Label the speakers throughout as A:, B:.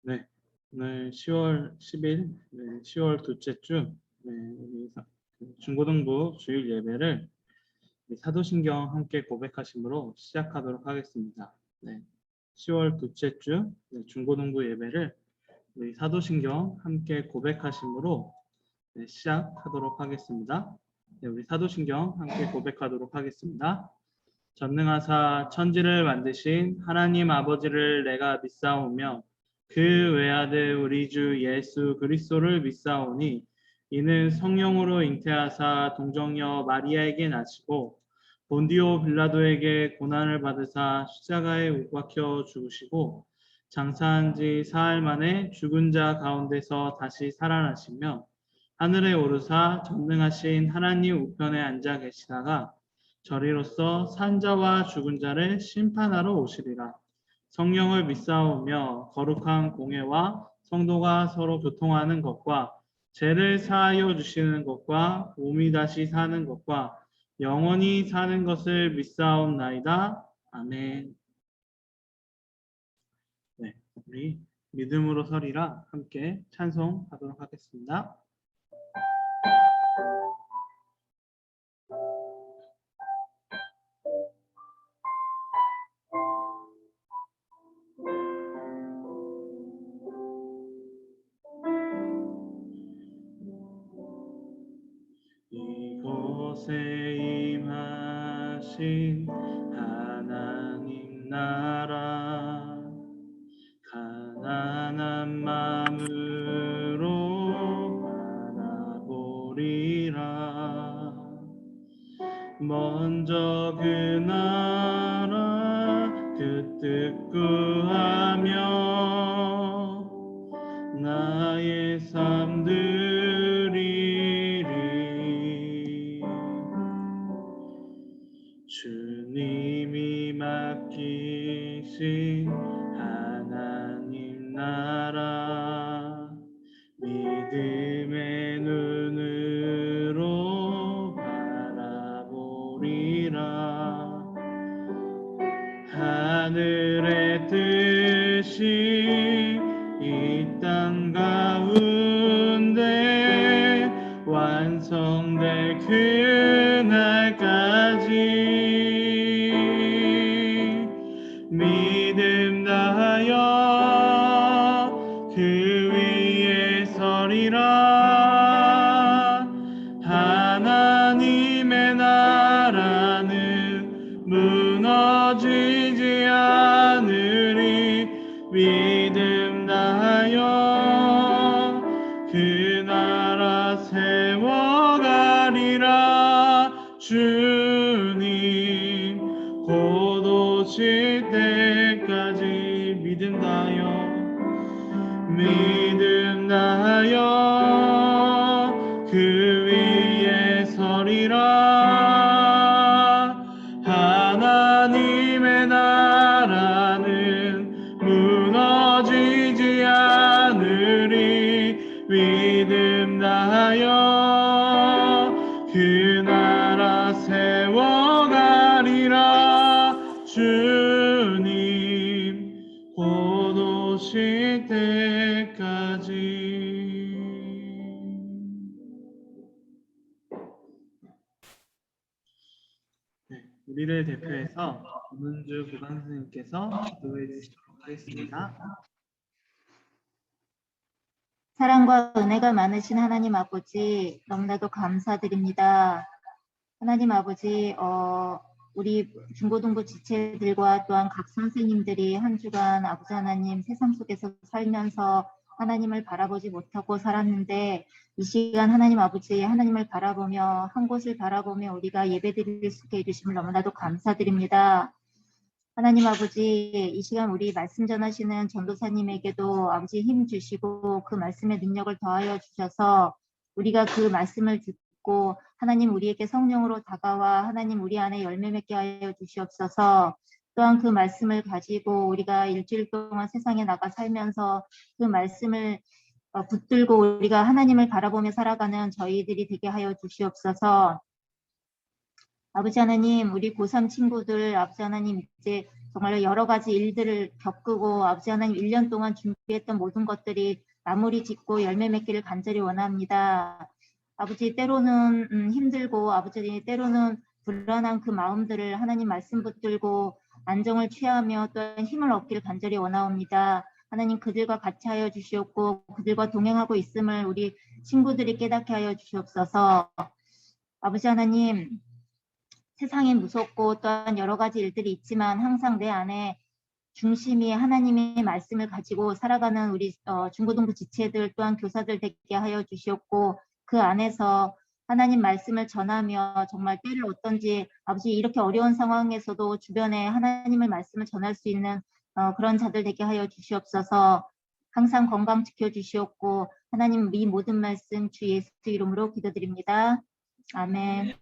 A: 네, 오늘 10월 10일, 10월 둘째 주, 우리 중고등부 주일 예배를 사도신경 함께 고백하심으로 시작하도록 하겠습니다. 10월 둘째 주 중고등부 예배를 우리 사도신경 함께 고백하심으로 시작하도록 하겠습니다. 우리 사도신경 함께 고백하도록 하겠습니다. 전능하사 천지를 만드신 하나님 아버지를 내가 믿사오며 그 외아들 우리 주 예수 그리스도를 믿사오니 이는 성령으로 잉태하사 동정녀 마리아에게 나시고 본디오 빌라도에게 고난을 받으사 십자가에 못 박혀 죽으시고 장사한 지 사흘 만에 죽은 자 가운데서 다시 살아나시며 하늘에 오르사 전능하신 하나님 우편에 앉아 계시다가 저리로서 산자와 죽은 자를 심판하러 오시리라. 성령을 믿사오며 거룩한 공회와 성도가 서로 교통하는 것과 죄를 사하여 주시는 것과 몸이 다시 사는 것과 영원히 사는 것을 믿사옵나이다. 아멘. 우리 믿음으로 서리라 함께 찬송하도록 하겠습니다. 이곳에 임하신 하나님 나라 가난한 마음으로 바라보리라. 먼저 그 나라 그 뜻 구하며 나의 삶 드리리. 주님이 맡기신 하나님 나라 믿음의 눈으로 바라보리라. 하늘의 뜻이 이 땅 가운데 완성될 그날까지 믿음 다하여 그 위에 서리라. 하나님의 나라는 무너지지 않으리. 믿음 다하여 그 나라 세워가리라. 주님 곧 오실 때까지 믿음 다하여 그 위에 서리라. 하나님의 나라는 무너지지 않으리. 믿음 다하여 그 나라 세워가리라. 주님 곧 오실 때까지. 우리를 대표해서 김은주 부관 선생님께서 기도해 주시도록 하겠습니다.
B: 사랑과 은혜가 많으신 하나님 아버지, 너무나도 감사드립니다. 하나님 아버지, 우리 중고등부 지체들과 또한 각 선생님들이 한 주간 아버지 하나님 세상 속에서 살면서 하나님을 바라보지 못하고 살았는데 이 시간 하나님 아버지 하나님을 바라보며 한 곳을 바라보며 우리가 예배드릴 수 있게 해주심을 너무나도 감사드립니다. 하나님 아버지 이 시간 우리 말씀 전하시는 전도사님에게도 아버지 힘 주시고 그 말씀의 능력을 더하여 주셔서 우리가 그 말씀을 듣고 하나님 우리에게 성령으로 다가와 하나님 우리 안에 열매 맺게 하여 주시옵소서. 또한 그 말씀을 가지고 우리가 일주일 동안 세상에 나가 살면서 그 말씀을 붙들고 우리가 하나님을 바라보며 살아가는 저희들이 되게 하여 주시옵소서. 아버지 하나님, 우리 고3 친구들 아버지 하나님 이제 정말 여러 가지 일들을 겪고 아버지 하나님 1년 동안 준비했던 모든 것들이 마무리 짓고 열매 맺기를 간절히 원합니다. 아버지 때로는 힘들고 아버지 때로는 불안한 그 마음들을 하나님 말씀 붙들고 안정을 취하며 또한 힘을 얻기를 간절히 원하옵니다. 하나님 그들과 같이 하여 주시옵고 그들과 동행하고 있음을 우리 친구들이 깨닫게 하여 주시옵소서. 아버지 하나님 세상에 무섭고 또한 여러 가지 일들이 있지만 항상 내 안에 중심이 하나님의 말씀을 가지고 살아가는 우리 중고등부 지체들 또한 교사들 되게 하여 주시옵고 그 안에서 하나님 말씀을 전하며 정말 때를 어떤지 아버지 이렇게 어려운 상황에서도 주변에 하나님의 말씀을 전할 수 있는 그런 자들 되게 하여 주시옵소서. 항상 건강 지켜주시옵고 하나님 이 모든 말씀 주 예수 이름으로 기도드립니다. 아멘.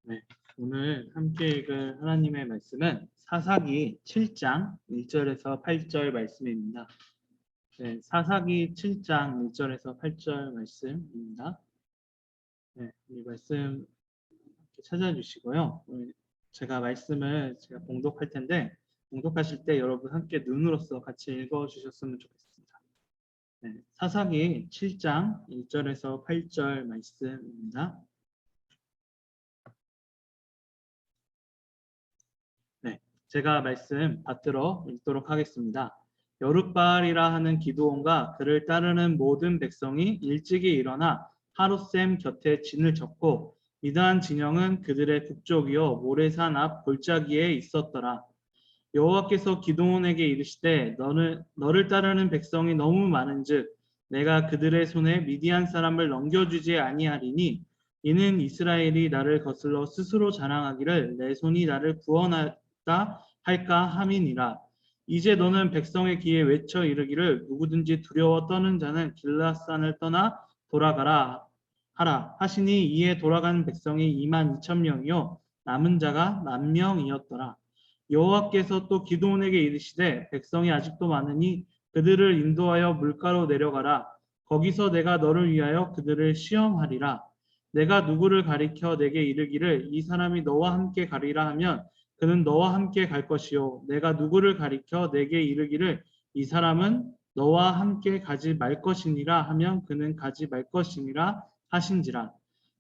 A: 네, 오늘 함께 읽을 하나님의 말씀은 사사기 7장 1절에서 8절 말씀입니다. 네, 사사기 7장 1절에서 8절 말씀입니다. 네, 이 말씀 찾아주시고요. 제가 말씀을 봉독할 텐데 봉독하실 때 여러분 함께 눈으로써 같이 읽어주셨으면 좋겠습니다. 네, 사사기 7장 1절에서 8절 말씀입니다. 네, 제가 말씀 받들어 읽도록 하겠습니다. 여룻바알이라 하는 기드온과 그를 따르는 모든 백성이 일찍이 일어나 하룻샘 곁에 진을 쳤고 미드안 진영은 그들의 북쪽이요 모레산 앞 골짜기에 있었더라. 여호와께서 기드온에게 이르시되 너를 따르는 백성이 너무 많은즉 내가 그들의 손에 미디안 사람을 넘겨주지 아니하리니 이는 이스라엘이 나를 거슬러 스스로 자랑하기를 내 손이 나를 구원하였다 할까 함이니라. 이제 너는 백성의 귀에 외쳐 이르기를 누구든지 두려워 떠는 자는 길앗산을 떠나 돌아가라 하라 하시니 이에 돌아간 백성이 22,000명이요 남은 자가 10,000명이었더라. 여호와께서 또 기드온에게 이르시되 백성이 아직도 많으니 그들을 인도하여 물가로 내려가라. 거기서 내가 너를 위하여 그들을 시험하리라. 내가 누구를 가리켜 내게 이르기를 이 사람이 너와 함께 가리라 하면 그는 너와 함께 갈 것이요 내가 누구를 가리켜 내게 이르기를 이 사람은 너와 함께 가지 말 것이니라 하면 그는 가지 말 것이니라 하신지라.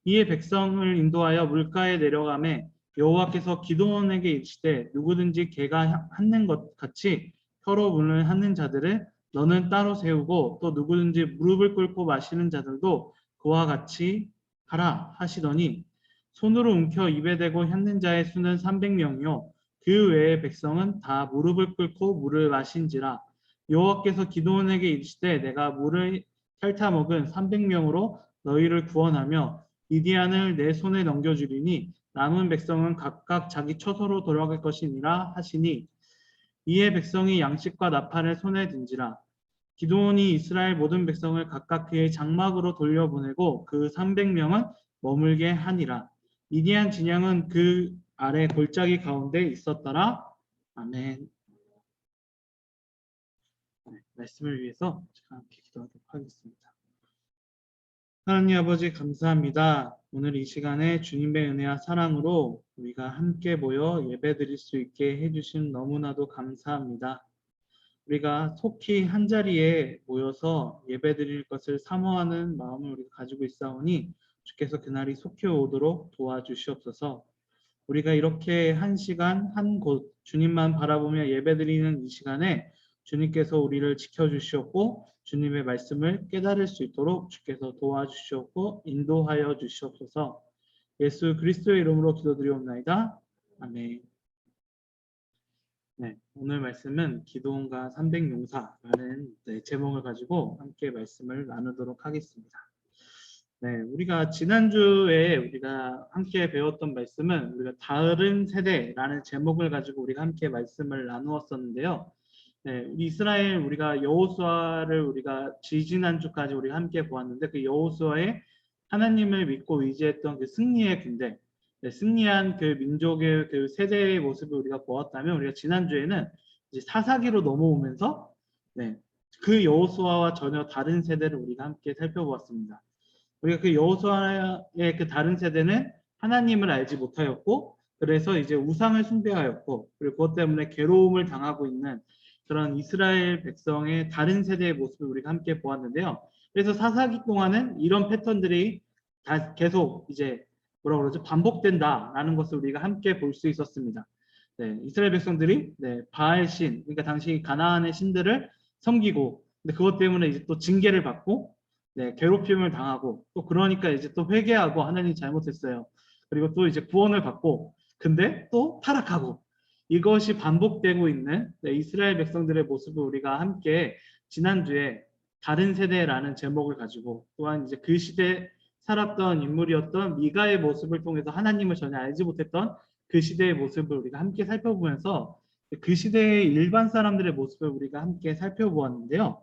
A: 이에 백성을 인도하여 물가에 내려가매 여호와께서 기드온에게 이르시되 누구든지 개가 핥는 것 같이 혀로 문을 핥는 자들을 너는 따로 세우고 또 누구든지 무릎을 꿇고 마시는 자들도 그와 같이 하라 하시더니 손으로 움켜 입에 대고 핥는 자의 수는 300명이요 그 외의 백성은 다 무릎을 꿇고 물을 마신지라. 여호와께서 기드온에게 이르시되 내가 물을 핥아 먹은 300명으로 너희를 구원하며 미디안을 내 손에 넘겨주리니 남은 백성은 각각 자기 처소로 돌아갈 것이니라 하시니 이에 백성이 양식과 나팔을 손에 든지라. 기드온이 이스라엘 모든 백성을 각각 그의 장막으로 돌려보내고 그 300명은 머물게 하니라. 미디안 진영은 그 아래 골짜기 가운데 있었더라. 아멘. 네, 말씀을 위해서 제가 함께 기도하도록 하겠습니다. 하나님 아버지 감사합니다. 오늘 이 시간에 주님의 은혜와 사랑으로 우리가 함께 모여 예배드릴 수 있게 해주신 너무나도 감사합니다. 우리가 속히 한자리에 모여서 예배드릴 것을 사모하는 마음을 우리가 가지고 있사오니 주께서 그날이 속히 오도록 도와주시옵소서. 우리가 이렇게 한 시간 한 곳 주님만 바라보며 예배드리는 이 시간에 주님께서 우리를 지켜주시옵고 주님의 말씀을 깨달을 수 있도록 주께서 도와주시옵고 인도하여 주시옵소서. 예수 그리스도의 이름으로 기도드리옵나이다. 아멘. 네, 오늘 말씀은 기드온과 300용사라는 제목을 가지고 함께 말씀을 나누도록 하겠습니다. 네, 우리가 지난주에 우리가 함께 배웠던 말씀은 우리가 다른 세대라는 제목을 가지고 우리가 함께 말씀을 나누었었는데요. 네, 우리 이스라엘 우리가 여호수아를 우리가 지지난주까지 우리가 함께 보았는데 그 여호수아의 하나님을 믿고 의지했던 그 승리의 군대, 네, 승리한 그 민족의 그 세대의 모습을 우리가 보았다면 우리가 지난주에는 이제 사사기로 넘어오면서 네, 그 여호수아와 전혀 다른 세대를 우리가 함께 살펴보았습니다. 우리가 그 여호수아의 그 다른 세대는 하나님을 알지 못하였고, 그래서 이제 우상을 숭배하였고, 그리고 그것 때문에 괴로움을 당하고 있는 그런 이스라엘 백성의 다른 세대의 모습을 우리가 함께 보았는데요. 그래서 사사기 동안은 이런 패턴들이 다 계속 이제 뭐라 그러죠? 반복된다라는 것을 우리가 함께 볼 수 있었습니다. 네, 이스라엘 백성들이 바알 신, 그러니까 당시 가나안의 신들을 섬기고, 근데 그것 때문에 이제 또 징계를 받고, 괴롭힘을 당하고, 또 그러니까 이제 또 회개하고 하나님 잘못했어요. 그리고 또 이제 구원을 받고, 근데 또 타락하고, 이것이 반복되고 있는 이스라엘 백성들의 모습을 우리가 함께 지난주에 다른 세대라는 제목을 가지고, 또한 이제 그 시대에 살았던 인물이었던 미가의 모습을 통해서 하나님을 전혀 알지 못했던 그 시대의 모습을 우리가 함께 살펴보면서 그 시대의 일반 사람들의 모습을 우리가 함께 살펴보았는데요.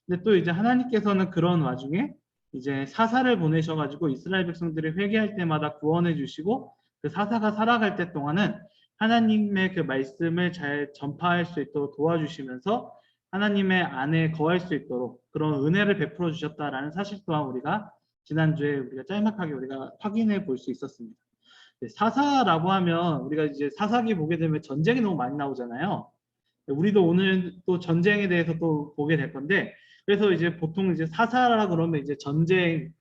A: 근데 또 이제 하나님께서는 그런 와중에 이제 사사를 보내셔가지고 이스라엘 백성들이 회개할 때마다 구원해 주시고, 그 사사가 살아갈 때 동안은 하나님의 그 말씀을 잘 전파할 수 있도록 도와주시면서 하나님의 안에 거할 수 있도록 그런 은혜를 베풀어 주셨다라는 사실 또한 우리가 지난주에 우리가 짤막하게 우리가 확인해 볼 수 있었습니다. 사사라고 하면 우리가 이제 사사기 보게 되면 전쟁이 너무 많이 나오잖아요. 우리도 오늘 또 전쟁에 대해서 또 보게 될 건데, 그래서 이제 보통 이제 사사라 그러면 이제 전쟁의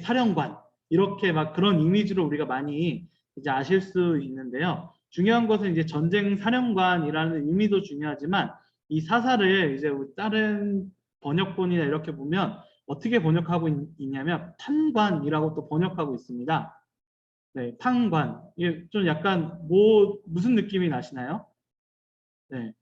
A: 사령관, 이렇게 막 그런 이미지로 우리가 많이 이제 아실 수 있는데요. 중요한 것은 이제 전쟁 사령관이라는 의미도 중요하지만, 이 사사를 이제 다른 번역본이나 이렇게 보면 어떻게 번역하고 있냐면 판관이라고 또 번역하고 있습니다. 네, 판관. 이게 좀 약간 무슨 느낌이 나시나요? 네,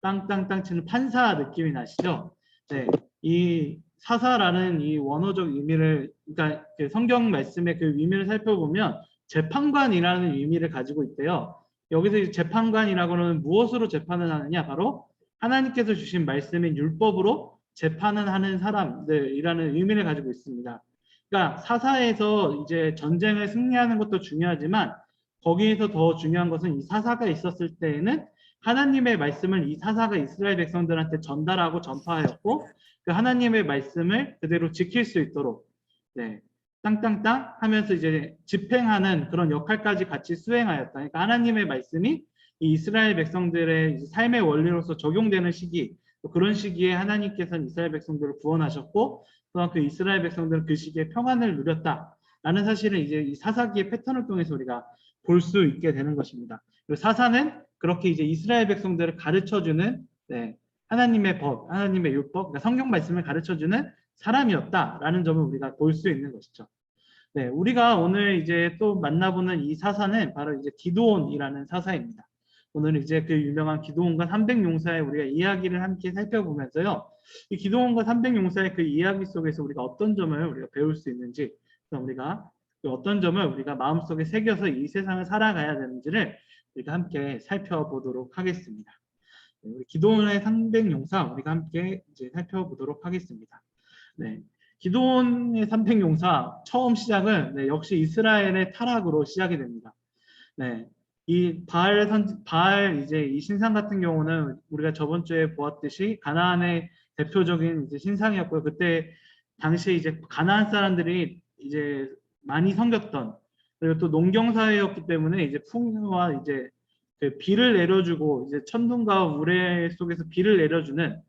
A: 땅땅땅 치는 판사 느낌이 나시죠? 네, 이 사사라는 이 원어적 의미를, 그러니까 그 성경 말씀의 그 의미를 살펴보면 재판관이라는 의미를 가지고 있대요. 여기서 이 재판관이라고는 무엇으로 재판을 하느냐? 바로 하나님께서 주신 말씀인 율법으로 재판을 하는 사람들이라는 의미를 가지고 있습니다. 그러니까 사사에서 이제 전쟁을 승리하는 것도 중요하지만, 거기에서 더 중요한 것은 이 사사가 있었을 때에는 하나님의 말씀을 이 사사가 이스라엘 백성들한테 전달하고 전파하였고, 그 하나님의 말씀을 그대로 지킬 수 있도록 땅땅땅 하면서 이제 집행하는 그런 역할까지 같이 수행하였다. 그러니까 하나님의 말씀이 이 이스라엘 백성들의 삶의 원리로서 적용되는 시기, 그런 시기에 하나님께서는 이스라엘 백성들을 구원하셨고, 또한 그 이스라엘 백성들은 그 시기에 평안을 누렸다라는 사실을 이제 이 사사기의 패턴을 통해서 우리가 볼 수 있게 되는 것입니다. 그리고 사사는 그렇게 이제 이스라엘 백성들을 가르쳐주는 하나님의 법, 하나님의 율법, 그러니까 성경 말씀을 가르쳐주는 사람이었다라는 점을 우리가 볼 수 있는 것이죠. 네, 우리가 오늘 이제 또 만나보는 이 사사는 바로 이제 기드온이라는 사사입니다. 오늘 이제 그 유명한 기드온과 300용사의 우리가 이야기를 함께 살펴보면서요, 이 기드온과 300용사의 그 이야기 속에서 우리가 어떤 점을 우리가 배울 수 있는지, 우리가 어떤 점을 우리가 마음속에 새겨서 이 세상을 살아가야 되는지를 우리가 함께 살펴보도록 하겠습니다. 우리 기드온의 300용사 우리가 함께 이제 살펴보도록 하겠습니다. 네, 기드온의 300용사 처음 시작은 역시 이스라엘의 타락으로 시작이 됩니다. 네, 이 바알 이제 이 신상 같은 경우는 우리가 저번 주에 보았듯이 가나안의 대표적인 이제 신상이었고요. 그때 당시에 이제 가나안 사람들이 이제 많이 섬겼던, 그리고 또 농경 사회였기 때문에 이제 풍요와 이제 그 비를 내려주고 이제 천둥과 우레 속에서 비를 내려주는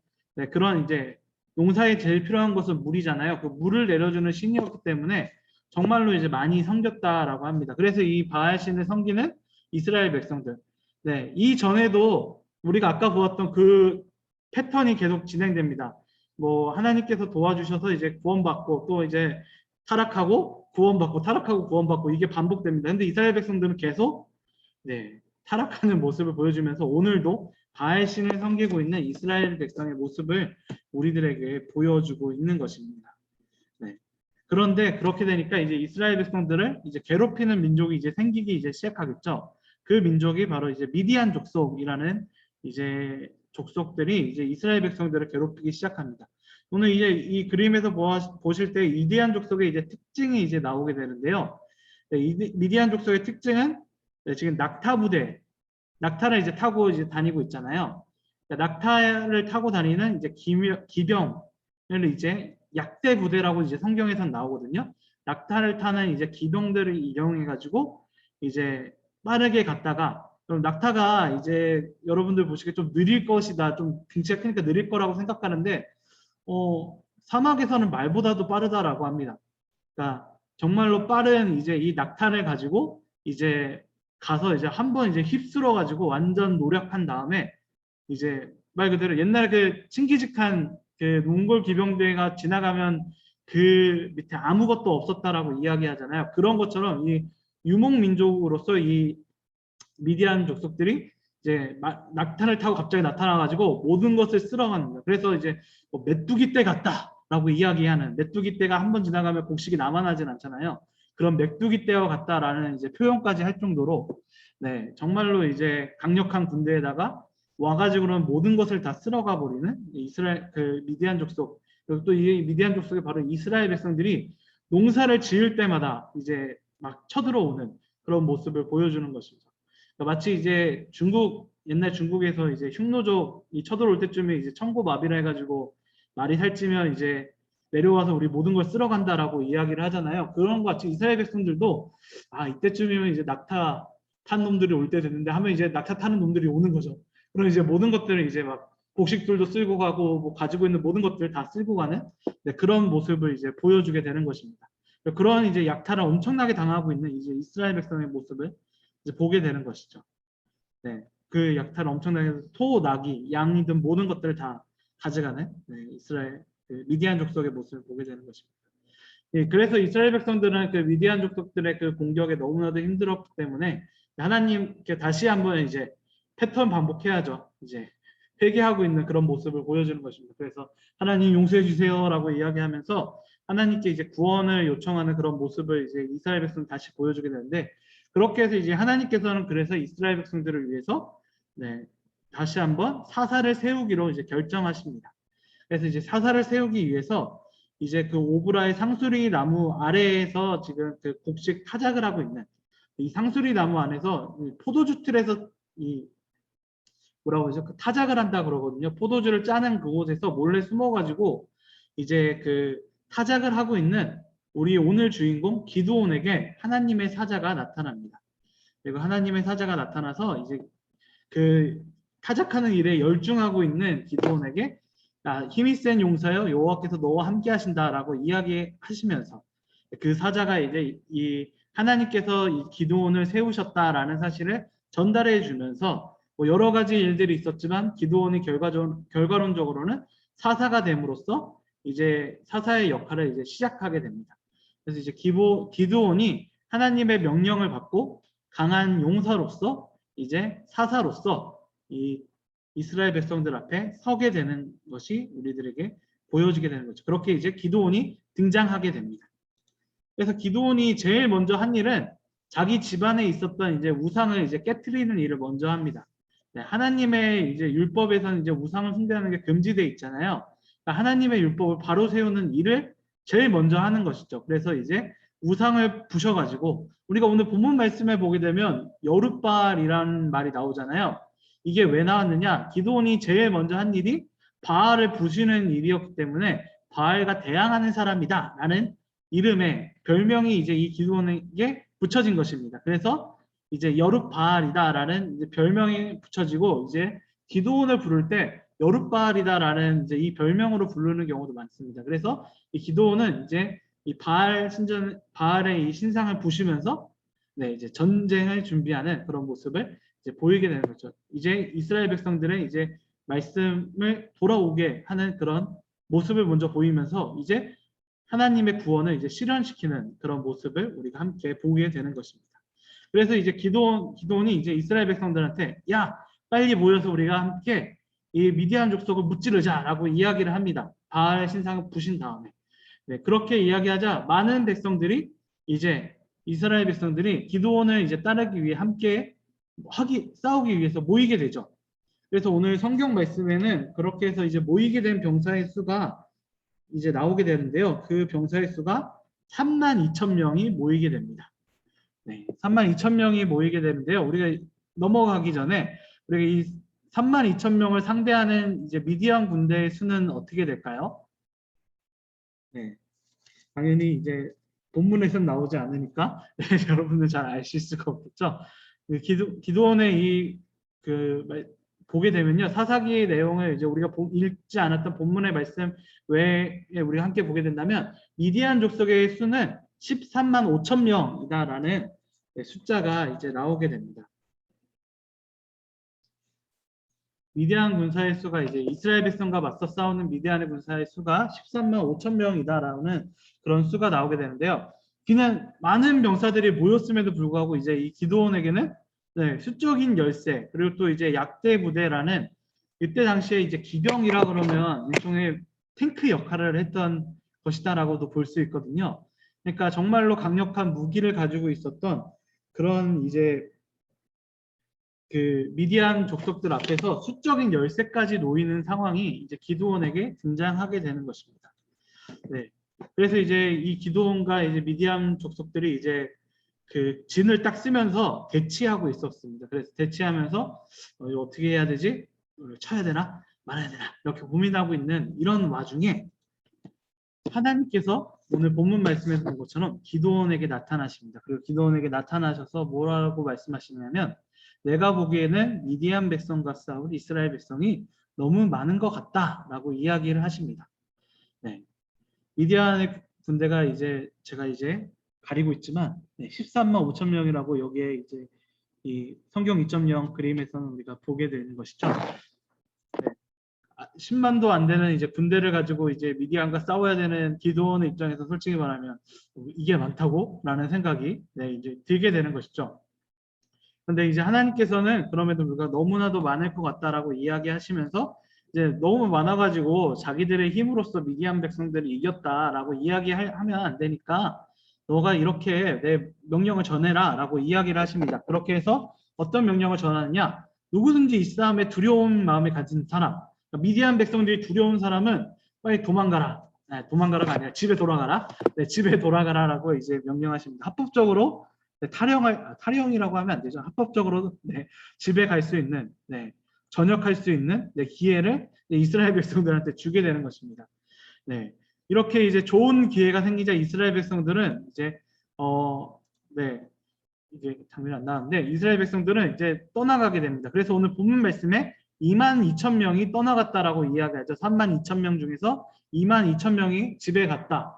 A: 그런 이제 농사에 제일 필요한 것은 물이잖아요. 그 물을 내려주는 신이었기 때문에 정말로 이제 많이 섬겼다라고 합니다. 그래서 이 바알 신을 섬기는 이스라엘 백성들. 네, 이 전에도 우리가 아까 보았던 그 패턴이 계속 진행됩니다. 뭐 하나님께서 도와주셔서 이제 구원받고 또 이제 타락하고 구원받고 타락하고 구원받고 이게 반복됩니다. 근데 이스라엘 백성들은 계속 타락하는 모습을 보여주면서 오늘도 바알 신을 섬기고 있는 이스라엘 백성의 모습을 우리들에게 보여주고 있는 것입니다. 네. 그런데 그렇게 되니까 이제 이스라엘 백성들을 이제 괴롭히는 민족이 이제 생기기 이제 시작하겠죠. 그 민족이 바로 이제 미디안 족속이라는 이제 족속들이 이제 이스라엘 백성들을 괴롭히기 시작합니다. 오늘 이제 이 그림에서 보실 때 미디안 족속의 이제 특징이 이제 나오게 되는데요. 이 미디안 족속의 특징은 지금 낙타를 이제 타고 이제 다니고 있잖아요. 낙타를 타고 다니는 이제 기병을 이제 약대 부대라고 이제 성경에선 나오거든요. 낙타를 타는 이제 기병들을 이용해 가지고 이제 빠르게 갔다가, 그럼 낙타가 이제 여러분들 보시기에 좀 느릴 것이다, 좀 덩치가 크니까 느릴 거라고 생각하는데 사막에서는 말보다도 빠르다라고 합니다. 그러니까 정말로 빠른 이제 이 낙타를 가지고 이제 가서 이제 한번 이제 휩쓸어 가지고 완전 노력한 다음에 이제 말 그대로 옛날 그 칭기즈칸 그 몽골 기병대가 지나가면 그 밑에 아무것도 없었다라고 이야기하잖아요. 그런 것처럼 이 유목민족으로서 이 미디안 족속들이 이제 낙타를 타고 갑자기 나타나가지고 모든 것을 쓸어가는 거예요. 그래서 이제 뭐 메뚜기 떼 같다라고 이야기하는, 메뚜기 떼가 한번 지나가면 곡식이 남아나진 않잖아요. 그런 메뚜기 떼와 같다라는 이제 표현까지 할 정도로 네, 정말로 이제 강력한 군대에다가 와가지고는 모든 것을 다 쓸어가 버리는 이스라엘 그 미디안 족속, 그리고 또 이 미디안 족속의 바로 이스라엘 백성들이 농사를 지을 때마다 이제 막 쳐들어오는 그런 모습을 보여주는 것입니다. 그러니까 마치 이제 옛날 중국에서 이제 흉노족이 쳐들어올 때쯤에 이제 천고마비라 해가지고 말이 살찌면 이제 내려와서 우리 모든 걸 쓸어간다라고 이야기를 하잖아요. 그런 것 같이 이스라엘 백성들도 이때쯤이면 이제 낙타 탄 놈들이 올 때 됐는데 하면 이제 낙타 타는 놈들이 오는 거죠. 그럼 이제 모든 것들을 이제 막 곡식들도 쓸고 가고 뭐 가지고 있는 모든 것들을 다 쓸고 가는 그런 모습을 이제 보여주게 되는 것입니다. 그런 이제 약탈을 엄청나게 당하고 있는 이제 이스라엘 백성의 모습을 이제 보게 되는 것이죠. 네, 그 약탈을 엄청나게 소, 나귀, 양이든 모든 것들을 다 가져가는 이스라엘 그 미디안 족속의 모습을 보게 되는 것입니다. 예, 그래서 이스라엘 백성들은 그 미디안 족속들의 그 공격에 너무나도 힘들었기 때문에 하나님께 다시 한번 이제 패턴 반복해야죠. 이제 회개하고 있는 그런 모습을 보여주는 것입니다. 그래서 하나님 용서해 주세요라고 이야기하면서 하나님께 이제 구원을 요청하는 그런 모습을 이제 이스라엘 백성 다시 보여주게 되는데, 그렇게 해서 이제 하나님께서는 그래서 이스라엘 백성들을 위해서 다시 한번 사사를 세우기로 이제 결정하십니다. 그래서 이제 사사를 세우기 위해서 이제 그 오브라의 상수리 나무 아래에서 지금 그 곡식 타작을 하고 있는 이 상수리 나무 안에서 포도주 틀에서 이 뭐라고 하죠? 그 타작을 한다 그러거든요. 포도주를 짜는 그곳에서 몰래 숨어가지고 이제 그 타작을 하고 있는 우리 오늘 주인공 기드온에게 하나님의 사자가 나타납니다. 그리고 하나님의 사자가 나타나서 이제 그 타작하는 일에 열중하고 있는 기드온에게 힘이 센 용사여 여호와께서 너와 함께 하신다라고 이야기하시면서 그 사자가 이제 이 하나님께서 이 기드온을 세우셨다라는 사실을 전달해 주면서 뭐 여러 가지 일들이 있었지만 기드온이 결과론적으로는 사사가 됨으로써 이제 사사의 역할을 이제 시작하게 됩니다. 그래서 이제 기드온이 하나님의 명령을 받고 강한 용사로서 이제 사사로서 이 이스라엘 백성들 앞에 서게 되는 것이 우리들에게 보여지게 되는 거죠. 그렇게 이제 기드온이 등장하게 됩니다. 그래서 기드온이 제일 먼저 한 일은 자기 집안에 있었던 이제 우상을 이제 깨트리는 일을 먼저 합니다. 하나님의 이제 율법에서는 이제 우상을 숭배하는 게 금지되어 있잖아요. 그러니까 하나님의 율법을 바로 세우는 일을 제일 먼저 하는 것이죠. 그래서 이제 우상을 부셔가지고 우리가 오늘 본문 말씀에 보게 되면 여룻바알이라는 말이 나오잖아요. 이게 왜 나왔느냐? 기드온이 제일 먼저 한 일이 바알을 부수는 일이었기 때문에 바알과 대항하는 사람이다 라는 이름의 별명이 이제 이 기드온에게 붙여진 것입니다. 그래서 이제 여룻바알이다라는 이제 별명이 붙여지고 이제 기드온을 부를 때 여룻바알이다라는 이제 이 별명으로 부르는 경우도 많습니다. 그래서 이 기드온은 이제 이 바알의 이 신상을 부시면서 이제 전쟁을 준비하는 그런 모습을 이제 보이게 되는 거죠. 이제 이스라엘 백성들의 이제 말씀을 돌아오게 하는 그런 모습을 먼저 보이면서 이제 하나님의 구원을 이제 실현시키는 그런 모습을 우리가 함께 보게 되는 것입니다. 그래서 이제 기드온이 이제 이스라엘 백성들한테 야 빨리 모여서 우리가 함께 이 미디안 족속을 무찌르자라고 이야기를 합니다. 바알 신상을 부신 다음에 그렇게 이야기하자 많은 백성들이 이제 이스라엘 백성들이 기드온을 이제 따르기 위해 함께 싸우기 위해서 모이게 되죠. 그래서 오늘 성경 말씀에는 그렇게 해서 이제 모이게 된 병사의 수가 이제 나오게 되는데요. 그 병사의 수가 32,000명이 모이게 됩니다. 32,000명이 모이게 되는데요. 우리가 넘어가기 전에 우리가 이 32,000명을 상대하는 이제 미디안 군대의 수는 어떻게 될까요? 네, 당연히 이제 본문에선 나오지 않으니까 네, 여러분들 잘 아실 수가 없겠죠. 그 기도원의 보게 되면요, 사사기의 내용을 이제 우리가 읽지 않았던 본문의 말씀 외에 우리가 함께 보게 된다면 미디안 족속의 수는 13만 5천 명이다라는 숫자가 이제 나오게 됩니다. 미디안 군사의 수가 이제 이스라엘 백성과 맞서 싸우는 미디안의 군사의 수가 13만 5천 명이다라는 그런 수가 나오게 되는데요. 그냥 많은 병사들이 모였음에도 불구하고 이제 이 기드온에게는 네, 수적인 열세 그리고 또 이제 약대 부대라는 이때 당시에 이제 기병이라 그러면 일종의 탱크 역할을 했던 것이다라고도 볼 수 있거든요. 그러니까 정말로 강력한 무기를 가지고 있었던 그런 이제 그 미디안 족속들 앞에서 수적인 열세까지 놓이는 상황이 이제 기드온에게 등장하게 되는 것입니다. 네. 그래서 이제 이 기드온과 이제 미디안 족속들이 이제 그 진을 딱 쓰면서 대치하고 있었습니다. 그래서 대치하면서 이거 어떻게 해야 되지? 쳐야 되나? 말아야 되나? 이렇게 고민하고 있는 이런 와중에 하나님께서 오늘 본문 말씀에서 본 것처럼 기드온에게 나타나십니다. 그리고 기드온에게 나타나셔서 뭐라고 말씀하시냐면 내가 보기에는 미디안 백성과 싸울 이스라엘 백성이 너무 많은 것 같다라고 이야기를 하십니다. 네. 미디안의 군대가 이제 제가 이제 가리고 있지만 13만 5천 명이라고 여기에 이제 이 성경 2.0 그림에서는 우리가 보게 되는 것이죠. 10만도 안 되는 이제 군대를 가지고 이제 미디안과 싸워야 되는 기드온의 입장에서 솔직히 말하면 이게 많다고라는 생각이 이제 들게 되는 것이죠. 근데 이제 하나님께서는 그럼에도 불구하고 너무나도 많을 것 같다라고 이야기하시면서 이제 너무 많아가지고 자기들의 힘으로써 미디안 백성들이 이겼다라고 이야기하면 안 되니까 너가 이렇게 내 명령을 전해라라고 이야기를 하십니다. 그렇게 해서 어떤 명령을 전하느냐? 누구든지 이 싸움에 두려운 마음을 가진 사람, 그러니까 미디안 백성들이 두려운 사람은 빨리 도망가라. 네, 도망가라가 아니라 집에 돌아가라. 네, 집에 돌아가라라고 이제 명령하십니다. 합법적으로 탈영이라고 하면 안 되죠. 합법적으로 집에 갈 수 있는, 전역할 수 있는 기회를 이스라엘 백성들한테 주게 되는 것입니다. 네, 이렇게 이제 좋은 기회가 생기자 이스라엘 백성들은 이제 이게 장면이 안 나왔는데 이스라엘 백성들은 이제 떠나가게 됩니다. 그래서 오늘 본문 말씀에 2만 2천 명이 떠나갔다라고 이야기하죠. 3만 2천 명 중에서 2만 2천 명이 집에 갔다.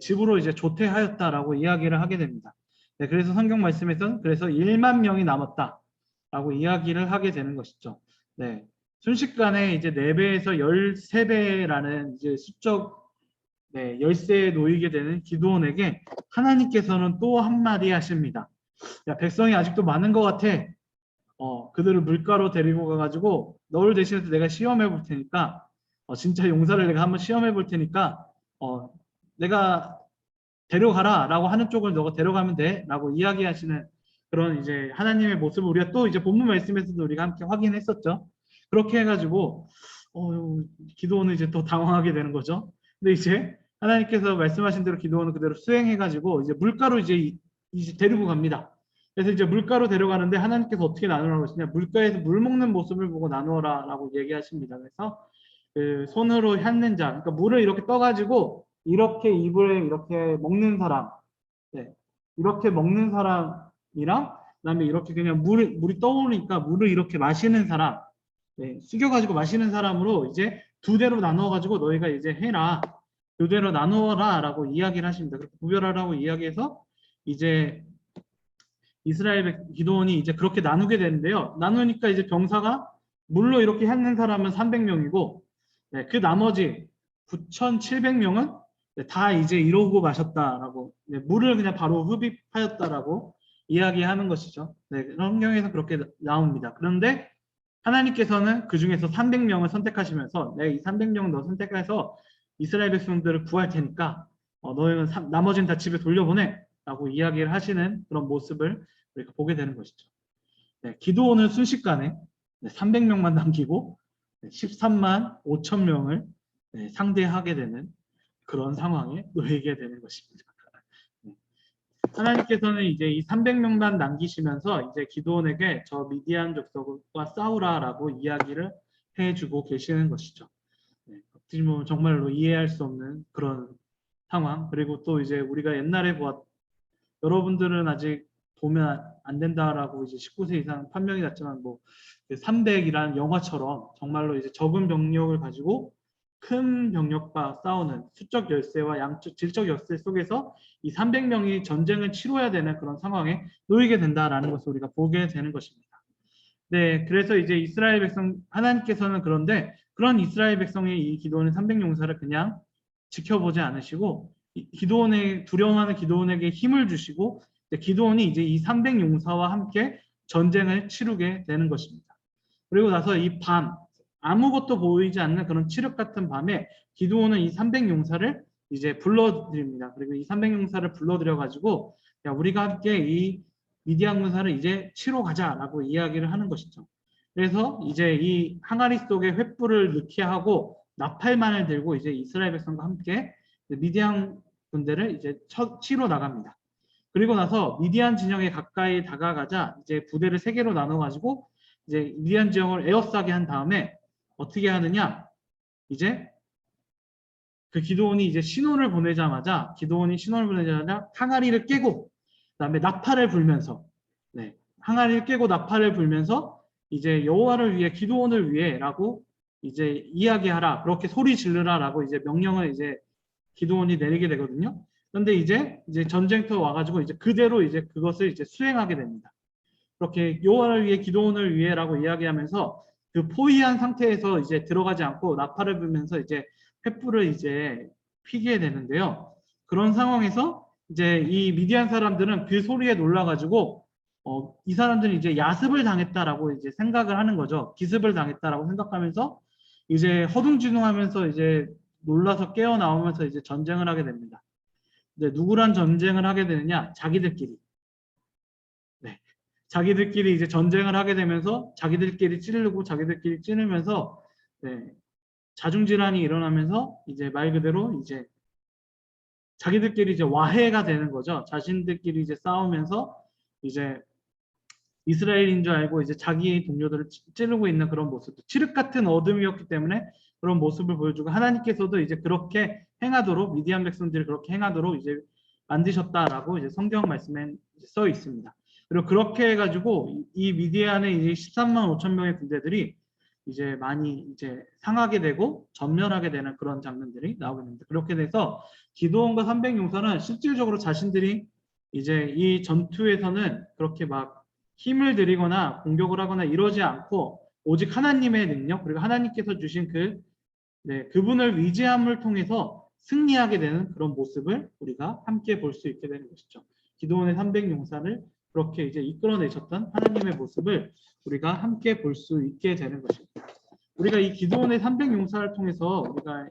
A: 집으로 이제 조퇴하였다라고 이야기를 하게 됩니다. 그래서 성경 말씀에서는 그래서 1만 명이 남았다라고 이야기를 하게 되는 것이죠. 네. 순식간에 이제 4배에서 13배라는 이제 수적 열세에 놓이게 되는 기드온에게 하나님께서는 또 한마디 하십니다. 야, 백성이 아직도 많은 것 같아. 그들을 물가로 데리고 가가지고 너를 대신해서 내가 시험해 볼 테니까 진짜 용사를 내가 한번 시험해 볼 테니까 내가 데려가라 라고 하는 쪽을 너가 데려가면 돼 라고 이야기하시는 그런 이제 하나님의 모습을 우리가 또 이제 본문 말씀에서도 우리가 함께 확인했었죠. 그렇게 해가지고 기도원은 이제 또 당황하게 되는 거죠. 근데 이제 하나님께서 말씀하신 대로 기도원은 그대로 수행해가지고 이제 물가로 이제 데리고 갑니다. 그래서 이제 물가로 데려가는데 하나님께서 어떻게 나누라고 하시냐? 물가에서 물 먹는 모습을 보고 나누어라라고 얘기하십니다. 그래서 그 손으로 핥는 자, 그러니까 물을 이렇게 떠가지고 이렇게 입을 이렇게 먹는 사람, 이렇게 먹는 사람이랑 그다음에 이렇게 그냥 물이 떠오르니까 물을 이렇게 마시는 사람, 숙여가지고 마시는 사람으로 이제 2대로 나누어가지고 너희가 이제 해라, 2대로 나누어라라고 이야기를 하십니다. 그렇게 구별하라고 이야기해서 이제 이스라엘 기드온이 이제 그렇게 나누게 되는데요. 나누니까 이제 병사가 물로 이렇게 핥는 사람은 300명이고 그 나머지 9,700명은 다 이제 이러고 마셨다라고 물을 그냥 바로 흡입하였다라고 이야기하는 것이죠. 성경에서 그렇게 나옵니다. 그런데 하나님께서는 그 중에서 300명을 선택하시면서 이 300명 너 선택해서 이스라엘 백성들을 구할 테니까 너희는 나머지는 다 집에 돌려보내 라고 이야기를 하시는 그런 모습을 우리가 보게 되는 것이죠. 기드온은 순식간에 300명만 남기고 13만 5천 명을 상대하게 되는 그런 상황에 놓이게 되는 것입니다. 하나님께서는 이제 이 300명만 남기시면서 이제 기드온에게 저 미디안 족속과 싸우라라고 이야기를 해주고 계시는 것이죠. 어떻게 보면 정말로 이해할 수 없는 그런 상황, 그리고 또 이제 우리가 옛날에 여러분들은 아직 보면 안 된다라고 이제 19세 이상 판명이 났지만 뭐 300이라는 영화처럼 정말로 이제 적은 병력을 가지고 큰 병력과 싸우는 수적 열세와 양적 질적 열세 속에서 이 300명이 전쟁을 치러야 되는 그런 상황에 놓이게 된다라는 것을 우리가 보게 되는 것입니다. 네, 그래서 이제 이스라엘 백성 하나님께서는 그런데 그런 이스라엘 백성의 이 기드온의 300용사를 그냥 지켜보지 않으시고 기드온의 두려워하는 기드온에게 힘을 주시고 기드온이 이제 이 300용사와 함께 전쟁을 치르게 되는 것입니다. 그리고 나서 이 밤 아무것도 보이지 않는 그런 칠흑 같은 밤에 기드온은 이 300용사를 이제 불러드립니다. 그리고 이 300용사를 불러들여 가지고 야, 우리가 함께 이 미디안 군사를 이제 치러 가자라고 이야기를 하는 것이죠. 그래서 이제 이 항아리 속에 횃불을 넣게 하고 나팔만을 들고 이제 이스라엘 백성과 함께 미디안 군대를 이제 치러 나갑니다. 그리고 나서 미디안 진영에 가까이 다가가자 이제 부대를 세 개로 나눠 가지고 이제 미디안 지역을 에워싸게 한 다음에 어떻게 하느냐? 이제 그 기드온이 이제 신호를 보내자마자 항아리를 깨고 그다음에 나팔을 불면서 항아리를 깨고 나팔을 불면서 이제 여호와를 위해 기드온을 위해라고 이제 이야기하라 그렇게 소리 지르라라고 이제 명령을 이제 기드온이 내리게 되거든요. 그런데 이제 전쟁터 와가지고 이제 그대로 이제 그것을 이제 수행하게 됩니다. 그렇게 여호와를 위해 기드온을 위해라고 이야기하면서 그 포위한 상태에서 이제 들어가지 않고 나팔을 불면서 이제 횃불을 이제 피게 되는데요. 그런 상황에서 이제 이 미디안 사람들은 그 소리에 놀라가지고 이 사람들이 이제 야습을 당했다라고 이제 생각을 하는 거죠. 기습을 당했다라고 생각하면서 이제 허둥지둥하면서 이제 놀라서 깨어 나오면서 이제 전쟁을 하게 됩니다. 근데 누구랑 전쟁을 하게 되느냐? 자기들끼리. 자기들끼리 이제 전쟁을 하게 되면서 자기들끼리 찌르고 자기들끼리 찌르면서 자중질환이 일어나면서 이제 말 그대로 이제 자기들끼리 이제 와해가 되는 거죠. 자신들끼리 이제 싸우면서 이제 이스라엘인 줄 알고 이제 자기의 동료들을 찌르고 있는 그런 모습, 칠흑 같은 어둠이었기 때문에 그런 모습을 보여주고 하나님께서도 이제 그렇게 행하도록 미디안 백성들이 그렇게 행하도록 이제 만드셨다라고 이제 성경 말씀에 써 있습니다. 그리고 그렇게 해가지고 이 미디안의 이제 13만 5천 명의 군대들이 이제 많이 이제 상하게 되고 전멸하게 되는 그런 장면들이 나오게 됩니다. 그렇게 돼서 기드온과 300용사는 실질적으로 자신들이 이제 이 전투에서는 그렇게 막 힘을 들이거나 공격을 하거나 이러지 않고 오직 하나님의 능력 그리고 하나님께서 주신 그분을 의지함을 통해서 승리하게 되는 그런 모습을 우리가 함께 볼 수 있게 되는 것이죠. 기드온의 300용사를 그렇게 이제 이끌어내셨던 하나님의 모습을 우리가 함께 볼 수 있게 되는 것입니다. 우리가 이 기드온의 300용사를 통해서 우리가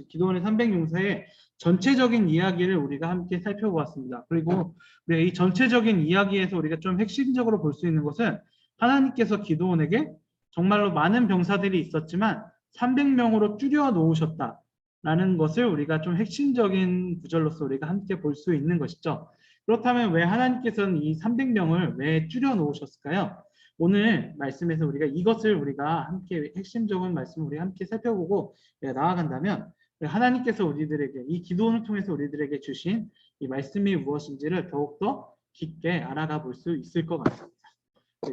A: 기드온의 300용사의 전체적인 이야기를 우리가 함께 살펴보았습니다. 그리고 이 전체적인 이야기에서 우리가 좀 핵심적으로 볼 수 있는 것은 하나님께서 기드온에게 정말로 많은 병사들이 있었지만 300명으로 줄여 놓으셨다라는 것을 우리가 좀 핵심적인 구절로서 우리가 함께 볼 수 있는 것이죠. 그렇다면 왜 하나님께서는 이 300명을 왜 줄여 놓으셨을까요? 오늘 말씀에서 우리가 함께 핵심적인 말씀을 우리 함께 살펴보고 나아간다면 하나님께서 우리들에게 이 기도를 통해서 우리들에게 주신 이 말씀이 무엇인지를 더욱더 깊게 알아가 볼 수 있을 것 같습니다.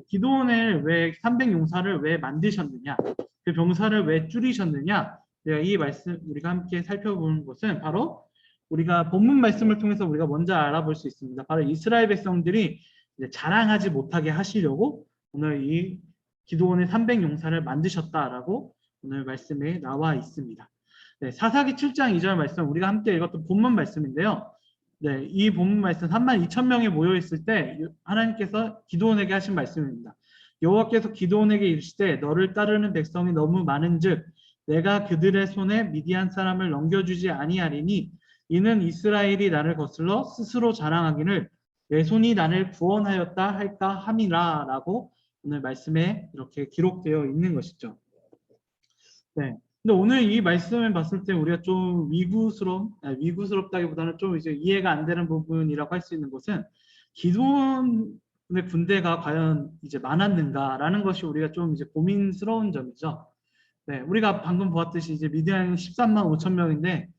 A: 기드온을 왜 300용사를 왜 만드셨느냐, 그 병사를 왜 줄이셨느냐, 이 말씀 우리가 함께 살펴보는 것은 바로 우리가 본문 말씀을 통해서 우리가 먼저 알아볼 수 있습니다. 바로 이스라엘 백성들이 이제 자랑하지 못하게 하시려고 오늘 이 기드온의 300용사를 만드셨다라고 오늘 말씀에 나와 있습니다. 사사기 7장 2절 말씀 우리가 함께 읽었던 본문 말씀인데요. 이 본문 말씀 32,000명이 모여 있을 때 하나님께서 기드온에게 하신 말씀입니다. 여호와께서 기드온에게 이르시되 너를 따르는 백성이 너무 많은즉 내가 그들의 손에 미디안 사람을 넘겨주지 아니하리니 이는 이스라엘이 나를 거슬러 스스로 자랑하기를 내 손이 나를 구원하였다 할까 함이라 라고 오늘 말씀에 이렇게 기록되어 있는 것이죠. 근데 오늘 이 말씀을 봤을 때 우리가 좀 위구스럽다기보다는 좀 이제 이해가 안 되는 부분이라고 할 수 있는 것은 기드온의 군대가 과연 이제 많았는가라는 것이 우리가 좀 이제 고민스러운 점이죠. 우리가 방금 보았듯이 이제 미디안 13만 5천 명인데,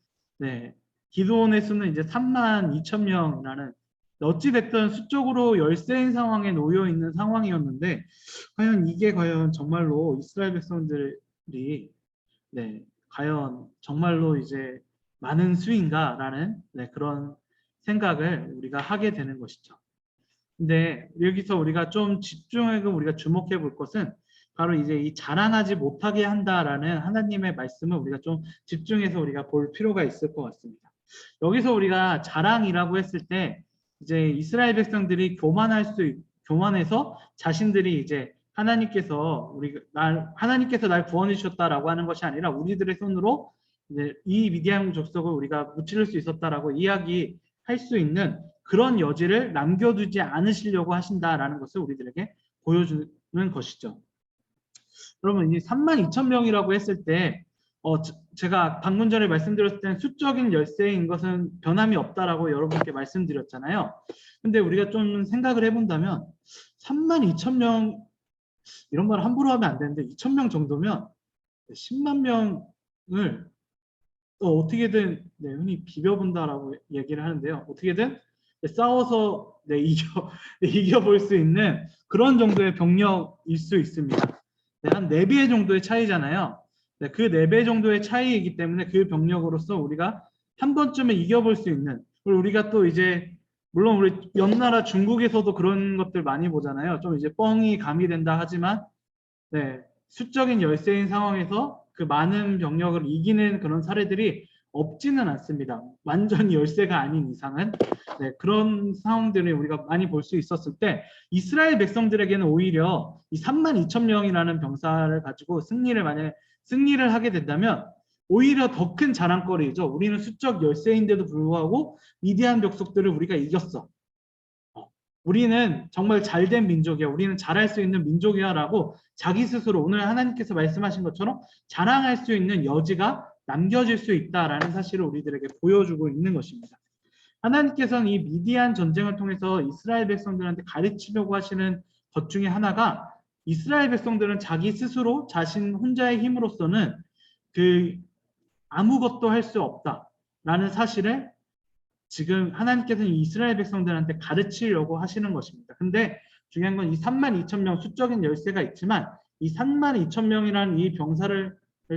A: 기드온의 수는 이제 32,000명이라는 어찌됐든 수적으로 열세인 상황에 놓여 있는 상황이었는데 과연 이게 과연 정말로 이스라엘 백성들이 과연 정말로 이제 많은 수인가라는 그런 생각을 우리가 하게 되는 것이죠. 근데 여기서 우리가 좀 집중하고 우리가 주목해 볼 것은 바로 이제 이 자랑하지 못하게 한다라는 하나님의 말씀을 우리가 좀 집중해서 우리가 볼 필요가 있을 것 같습니다. 여기서 우리가 자랑이라고 했을 때 이제 이스라엘 백성들이 교만해서 자신들이 이제 하나님께서 날 구원해 주셨다라고 하는 것이 아니라 우리들의 손으로 이제 이 미디안 족속을 우리가 무찌를 수 있었다라고 이야기할 수 있는 그런 여지를 남겨두지 않으시려고 하신다라는 것을 우리들에게 보여주는 것이죠. 그러면 이 32,000명이라고 했을 때 제가 방금 전에 말씀드렸을 때는 수적인 열세인 것은 변함이 없다라고 여러분께 말씀드렸잖아요. 근데 우리가 좀 생각을 해본다면 32,000명 이런 말 함부로 하면 안 되는데 2,000명 정도면 10만 명을 어떻게든 흔히 비벼본다라고 얘기를 하는데요. 어떻게든 싸워서 이겨볼 수 있는 그런 정도의 병력일 수 있습니다. 한 4배 정도의 차이잖아요. 그 4배 정도의 차이이기 때문에 그 병력으로서 우리가 한 번쯤은 이겨볼 수 있는, 그리고 우리가 또 이제 물론 우리 옆나라 중국에서도 그런 것들 많이 보잖아요. 좀 이제 뻥이 가미된다 하지만 수적인 열세인 상황에서 그 많은 병력을 이기는 그런 사례들이 없지는 않습니다. 완전히 열세가 아닌 이상은 그런 상황들을 우리가 많이 볼 수 있었을 때 이스라엘 백성들에게는 오히려 이 32,000명이라는 병사를 가지고 승리를 하게 된다면 오히려 더 큰 자랑거리죠. 우리는 수적 열세인데도 불구하고 미디안 족속들을 우리가 이겼어. 우리는 정말 잘된 민족이야. 우리는 잘할 수 있는 민족이야 라고 자기 스스로 오늘 하나님께서 말씀하신 것처럼 자랑할 수 있는 여지가 남겨질 수 있다라는 사실을 우리들에게 보여주고 있는 것입니다. 하나님께서는 이 미디안 전쟁을 통해서 이스라엘 백성들한테 가르치려고 하시는 것 중에 하나가 이스라엘 백성들은 자기 스스로 자신 혼자의 힘으로서는 아무것도 할 수 없다라는 사실을 지금 하나님께서는 이스라엘 백성들한테 가르치려고 하시는 것입니다. 근데 중요한 건 이 32,000명 수적인 열세가 있지만 이 32,000명이라는 이 병사를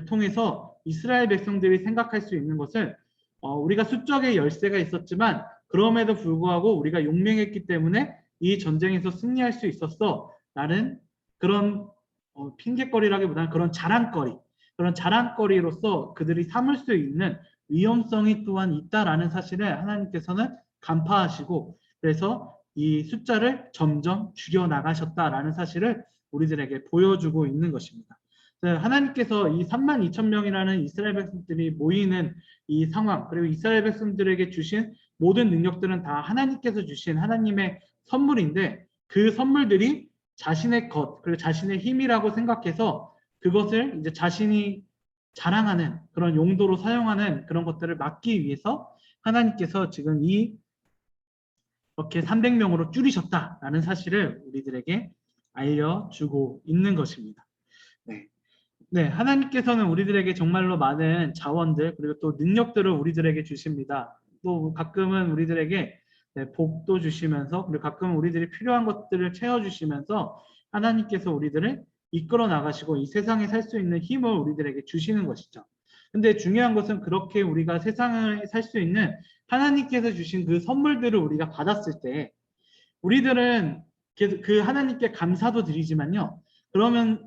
A: 통해서 이스라엘 백성들이 생각할 수 있는 것은 우리가 수적의 열세가 있었지만 그럼에도 불구하고 우리가 용맹했기 때문에 이 전쟁에서 승리할 수 있었어 라는 그런 핑계거리라기보다는 그런 자랑거리로서 그들이 삼을 수 있는 위험성이 또한 있다라는 사실을 하나님께서는 간파하시고 그래서 이 숫자를 점점 줄여나가셨다라는 사실을 우리들에게 보여주고 있는 것입니다. 하나님께서 이 32,000명이라는 이스라엘 백성들이 모이는 이 상황 그리고 이스라엘 백성들에게 주신 모든 능력들은 다 하나님께서 주신 하나님의 선물인데 그 선물들이 자신의 것 그리고 자신의 힘이라고 생각해서 그것을 이제 자신이 자랑하는 그런 용도로 사용하는 그런 것들을 막기 위해서 하나님께서 지금 이렇게 300명으로 줄이셨다라는 사실을 우리들에게 알려주고 있는 것입니다. 하나님께서는 우리들에게 정말로 많은 자원들 그리고 또 능력들을 우리들에게 주십니다. 또 가끔은 우리들에게 복도 주시면서 그리고 가끔은 우리들이 필요한 것들을 채워주시면서 하나님께서 우리들을 이끌어 나가시고 이 세상에 살 수 있는 힘을 우리들에게 주시는 것이죠. 근데 중요한 것은 그렇게 우리가 세상을 살 수 있는 하나님께서 주신 그 선물들을 우리가 받았을 때 우리들은 그 하나님께 감사도 드리지만요.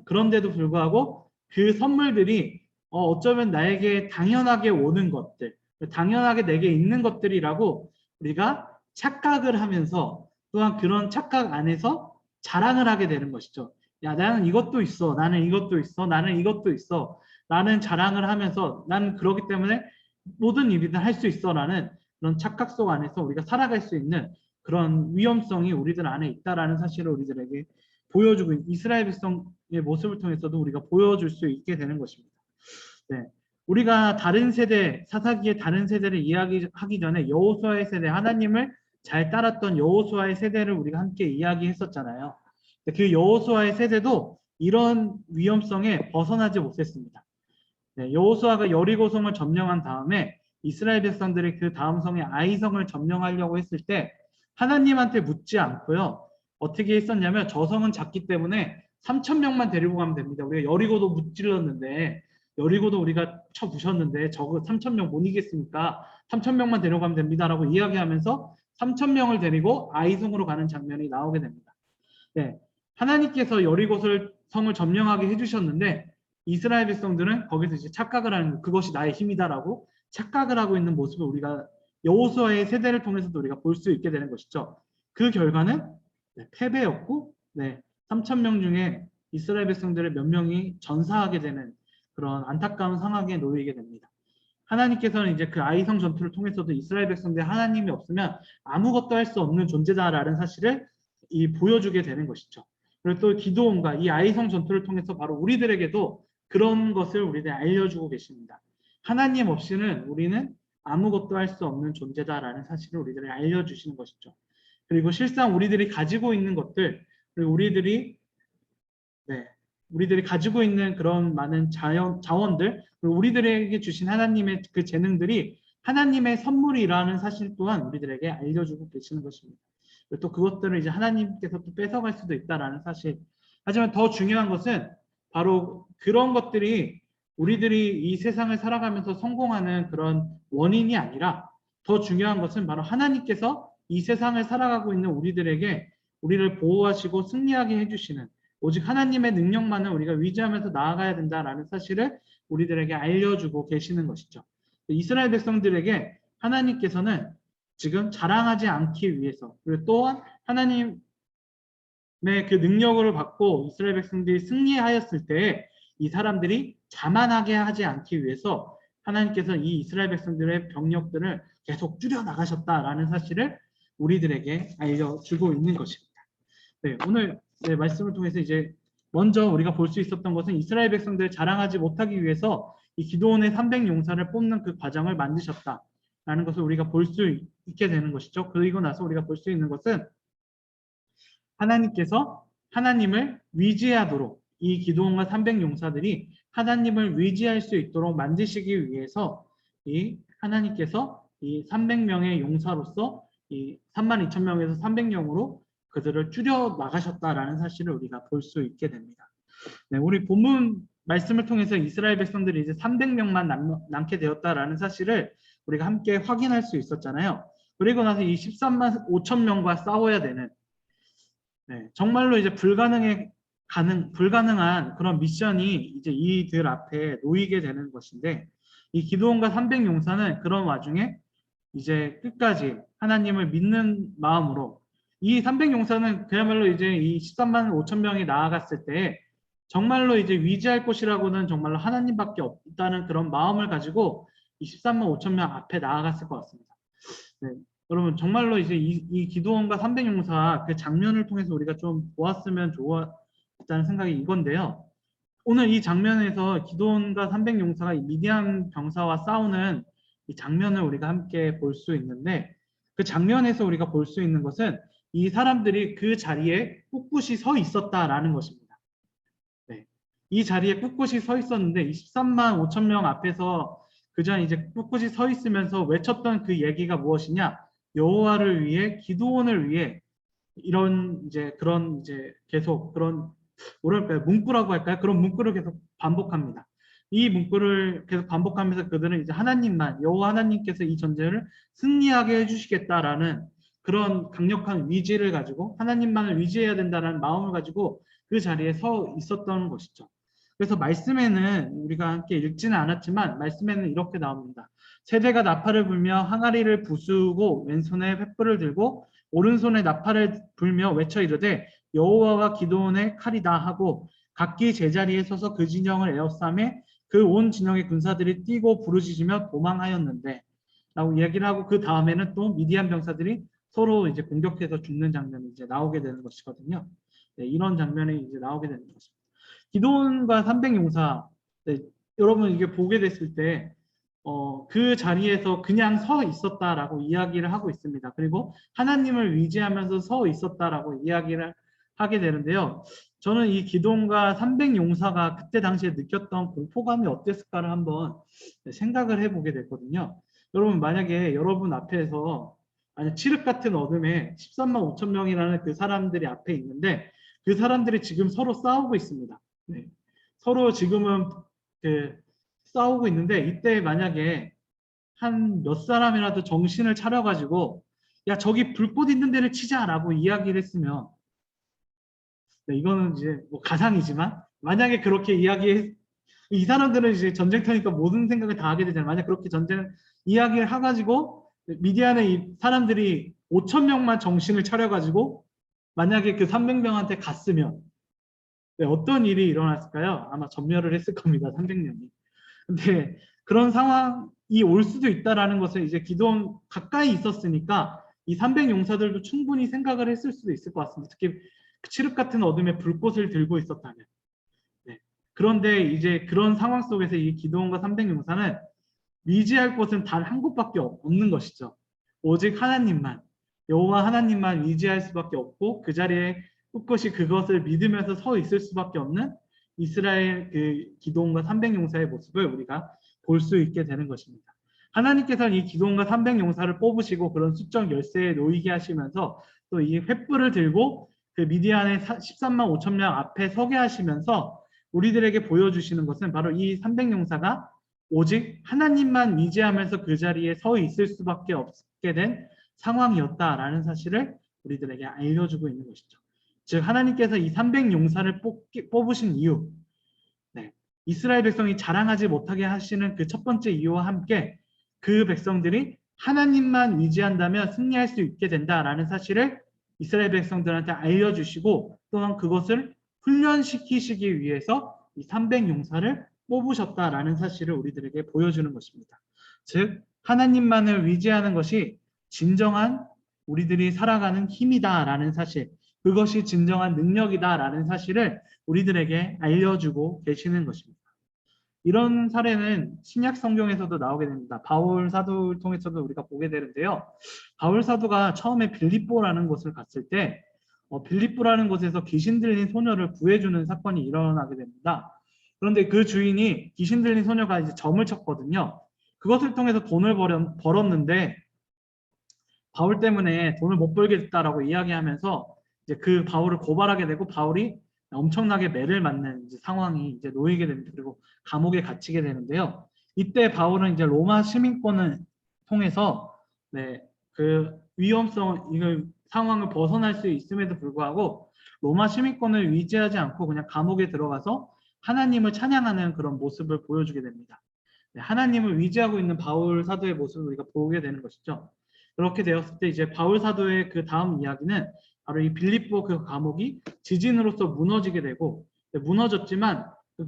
A: 그런데도 불구하고 그 선물들이 어쩌면 나에게 당연하게 오는 것들, 당연하게 내게 있는 것들이라고 우리가 착각을 하면서 또한 그런 착각 안에서 자랑을 하게 되는 것이죠. 야, 나는 이것도 있어. 나는 이것도 있어. 나는 이것도 있어. 라는 자랑을 하면서 나는 그렇기 때문에 모든 일이든 할 수 있어. 라는 그런 착각 속 안에서 우리가 살아갈 수 있는 그런 위험성이 우리들 안에 있다라는 사실을 우리들에게 보여주고 이스라엘 백성의 모습을 통해서도 우리가 보여줄 수 있게 되는 것입니다. 우리가 다른 세대, 사사기의 다른 세대를 이야기하기 전에 여호수아의 세대, 하나님을 잘 따랐던 여호수아의 세대를 우리가 함께 이야기했었잖아요. 그 여호수아의 세대도 이런 위험성에 벗어나지 못했습니다. 여호수아가 여리고성을 점령한 다음에 이스라엘 백성들이 그 다음 성의 아이성을 점령하려고 했을 때 하나님한테 묻지 않고요. 어떻게 했었냐면 저 성은 작기 때문에 3,000명만 데리고 가면 됩니다. 우리가 여리고도 무찔렀는데 여리고도 우리가 쳐 부셨는데 저거 3,000명 못 이기겠습니까? 3,000명만 데려가면 됩니다라고 이야기하면서 3,000명을 데리고 아이성으로 가는 장면이 나오게 됩니다. 네, 하나님께서 여리고 성을 점령하게 해주셨는데 이스라엘 백성들은 거기서 이제 착각을 하는 그것이 나의 힘이다라고 착각을 하고 있는 모습을 우리가 여호수아의 세대를 통해서도 우리가 볼 수 있게 되는 것이죠. 그 결과는 패배였고 3,000명 중에 이스라엘 백성들의 몇 명이 전사하게 되는 그런 안타까운 상황에 놓이게 됩니다. 하나님께서는 이제 그 아이성 전투를 통해서도 이스라엘 백성들 하나님이 없으면 아무것도 할 수 없는 존재다라는 사실을 보여주게 되는 것이죠. 그리고 또 기드온과 이 아이성 전투를 통해서 바로 우리들에게도 그런 것을 우리들 알려주고 계십니다. 하나님 없이는 우리는 아무것도 할 수 없는 존재다라는 사실을 우리들에게 알려주시는 것이죠. 그리고 실상 우리들이 가지고 있는 것들, 그리고 우리들이 가지고 있는 그런 많은 자원들, 그리고 우리들에게 주신 하나님의 그 재능들이 하나님의 선물이라는 사실 또한 우리들에게 알려주고 계시는 것입니다. 또 그것들을 이제 하나님께서 또 뺏어갈 수도 있다라는 사실. 하지만 더 중요한 것은 바로 그런 것들이 우리들이 이 세상을 살아가면서 성공하는 그런 원인이 아니라 더 중요한 것은 바로 하나님께서 이 세상을 살아가고 있는 우리들에게 우리를 보호하시고 승리하게 해주시는 오직 하나님의 능력만을 우리가 위지하면서 나아가야 된다라는 사실을 우리들에게 알려주고 계시는 것이죠. 이스라엘 백성들에게 하나님께서는 지금 자랑하지 않기 위해서 그리고 또한 하나님의 그 능력을 받고 이스라엘 백성들이 승리하였을 때 이 사람들이 자만하게 하지 않기 위해서 하나님께서 이 이스라엘 백성들의 병력들을 계속 줄여 나가셨다라는 사실을 우리들에게 알려주고 있는 것입니다. 오늘 말씀을 통해서 이제 먼저 우리가 볼 수 있었던 것은 이스라엘 백성들을 자랑하지 못하기 위해서 이 기드온의 300용사를 뽑는 그 과정을 만드셨다라는 것을 우리가 볼 수 있게 되는 것이죠. 그리고 나서 우리가 볼 수 있는 것은 하나님께서 하나님을 위지하도록 이 기드온과 300용사들이 하나님을 위지할 수 있도록 만드시기 위해서 이 하나님께서 이 300명의 용사로서 이 32,000명에서 300명으로 그들을 줄여 나가셨다라는 사실을 우리가 볼 수 있게 됩니다. 우리 본문 말씀을 통해서 이스라엘 백성들이 이제 300명만 남게 되었다라는 사실을 우리가 함께 확인할 수 있었잖아요. 그리고 나서 이 13만 5천 명과 싸워야 되는 정말로 이제 불가능한 그런 미션이 이제 이들 앞에 놓이게 되는 것인데 이 기드온과 300용사는 그런 와중에 이제 끝까지 하나님을 믿는 마음으로 이 300용사는 그야말로 이제 이 13만 5천 명이 나아갔을 때 정말로 이제 위지할 곳이라고는 정말로 하나님밖에 없다는 그런 마음을 가지고 이 13만 5천 명 앞에 나아갔을 것 같습니다. 여러분 정말로 이제 이 기드온과 300용사 그 장면을 통해서 우리가 좀 보았으면 좋았다는 생각이 이건데요. 오늘 이 장면에서 기드온과 300용사가 미디안 병사와 싸우는 이 장면을 우리가 함께 볼 수 있는데 그 장면에서 우리가 볼 수 있는 것은 이 사람들이 그 자리에 꿋꿋이 서 있었다라는 것입니다. 이 자리에 꿋꿋이 서 있었는데 23만 5천 명 앞에서 그저 이제 꿋꿋이 서 있으면서 외쳤던 그 얘기가 무엇이냐? 여호와를 위해 기드온을 위해 이런 이제 그런 이제 계속 그런 뭐랄까요? 문구라고 할까요? 그런 문구를 계속 반복합니다. 이 문구를 계속 반복하면서 그들은 이제 하나님만 여호와 하나님께서 이 전쟁을 승리하게 해주시겠다라는 그런 강력한 위지를 가지고 하나님만을 위지해야 된다는 마음을 가지고 그 자리에 서 있었던 것이죠. 그래서 말씀에는 우리가 함께 읽지는 않았지만 말씀에는 이렇게 나옵니다. 세대가 나팔을 불며 항아리를 부수고 왼손에 횃불을 들고 오른손에 나팔을 불며 외쳐 이르되 여호와가 기드온의 칼이다 하고 각기 제자리에 서서 그 진영을 에워싸매 그 온 진영의 군사들이 뛰고 부르짖으며 도망하였는데 라고 이야기를 하고 그 다음에는 또 미디안 병사들이 서로 이제 공격해서 죽는 장면이 이제 나오게 되는 것이거든요. 이런 장면이 이제 나오게 되는 것입니다. 기드온과 300용사 여러분 이게 보게 됐을 때 그 자리에서 그냥 서 있었다라고 이야기를 하고 있습니다. 그리고 하나님을 위지하면서 서 있었다라고 이야기를 하게 되는데요. 저는 이 기드온과 300용사가 그때 당시에 느꼈던 공포감이 어땠을까를 한번 생각을 해보게 됐거든요. 여러분 만약에 여러분 앞에서 만약 칠흑 같은 어둠에 13만 5천 명이라는 그 사람들이 앞에 있는데 그 사람들이 지금 서로 싸우고 있습니다. 네. 서로 지금은 그 싸우고 있는데 이때 만약에 한 몇 사람이라도 정신을 차려가지고 야 저기 불꽃 있는 데를 치자라고 이야기를 했으면 네, 이거는 이제 뭐 가상이지만 만약에 그렇게 이 사람들은 이제 전쟁터니까 모든 생각을 다 하게 되잖아요. 만약 그렇게 전쟁 이야기를 해가지고 미디안의 이 사람들이 5천 명만 정신을 차려가지고 만약에 그 300명한테 갔으면 네, 어떤 일이 일어났을까요? 아마 전멸을 했을 겁니다. 300명이. 근데 그런 상황이 올 수도 있다라는 것을 이제 기도원 가까이 있었으니까 이 300용사들도 충분히 생각을 했을 수도 있을 것 같습니다. 특히 칠흑 같은 어둠에 불꽃을 들고 있었다면. 네. 그런데 이제 그런 상황 속에서 이 기도원과 300용사는 의지할 곳은 단 한 곳밖에 없는 것이죠. 오직 하나님만, 여호와 하나님만 의지할 수밖에 없고 그 자리에 꿋꿋이 그것을 믿으면서 서 있을 수밖에 없는 이스라엘 그 기도원과 300용사의 모습을 우리가 볼 수 있게 되는 것입니다. 하나님께서는 이 기도원과 300용사를 뽑으시고 그런 수적 열쇠에 놓이게 하시면서 또 이 횃불을 들고 그 미디안의 13만 5천 명 앞에 서게 하시면서 우리들에게 보여주시는 것은 바로 이 300용사가 오직 하나님만 의지하면서 그 자리에 서 있을 수밖에 없게 된 상황이었다라는 사실을 우리들에게 알려주고 있는 것이죠. 즉 하나님께서 이 300용사를 뽑으신 이유, 네, 이스라엘 백성이 자랑하지 못하게 하시는 그 첫 번째 이유와 함께 그 백성들이 하나님만 의지한다면 승리할 수 있게 된다라는 사실을 이스라엘 백성들한테 알려주시고 또한 그것을 훈련시키시기 위해서 이 300용사를 뽑으셨다라는 사실을 우리들에게 보여주는 것입니다. 즉 하나님만을 의지하는 것이 진정한 우리들이 살아가는 힘이다라는 사실, 그것이 진정한 능력이다라는 사실을 우리들에게 알려주고 계시는 것입니다. 이런 사례는 신약 성경에서도 나오게 됩니다. 바울 사도를 통해서도 우리가 보게 되는데요. 바울 사도가 처음에 빌립보라는 곳을 갔을 때 빌립보라는 곳에서 귀신 들린 소녀를 구해주는 사건이 일어나게 됩니다. 그런데 그 주인이 귀신 들린 소녀가 이제 점을 쳤거든요. 그것을 통해서 돈을 벌었는데 바울 때문에 돈을 못 벌게 됐다라고 이야기하면서 이제 그 바울을 고발하게 되고 바울이 엄청나게 매를 맞는 이제 상황이 이제 놓이게 됩니다. 그리고 감옥에 갇히게 되는데요. 이때 바울은 이제 로마 시민권을 통해서 네, 그 위험성 이걸 상황을 벗어날 수 있음에도 불구하고 로마 시민권을 의지하지 않고 그냥 감옥에 들어가서 하나님을 찬양하는 그런 모습을 보여주게 됩니다. 네, 하나님을 의지하고 있는 바울 사도의 모습을 우리가 보게 되는 것이죠. 그렇게 되었을 때 이제 바울 사도의 그 다음 이야기는 바로 이 빌립보 그 감옥이 지진으로서 무너지게 되고 무너졌지만 그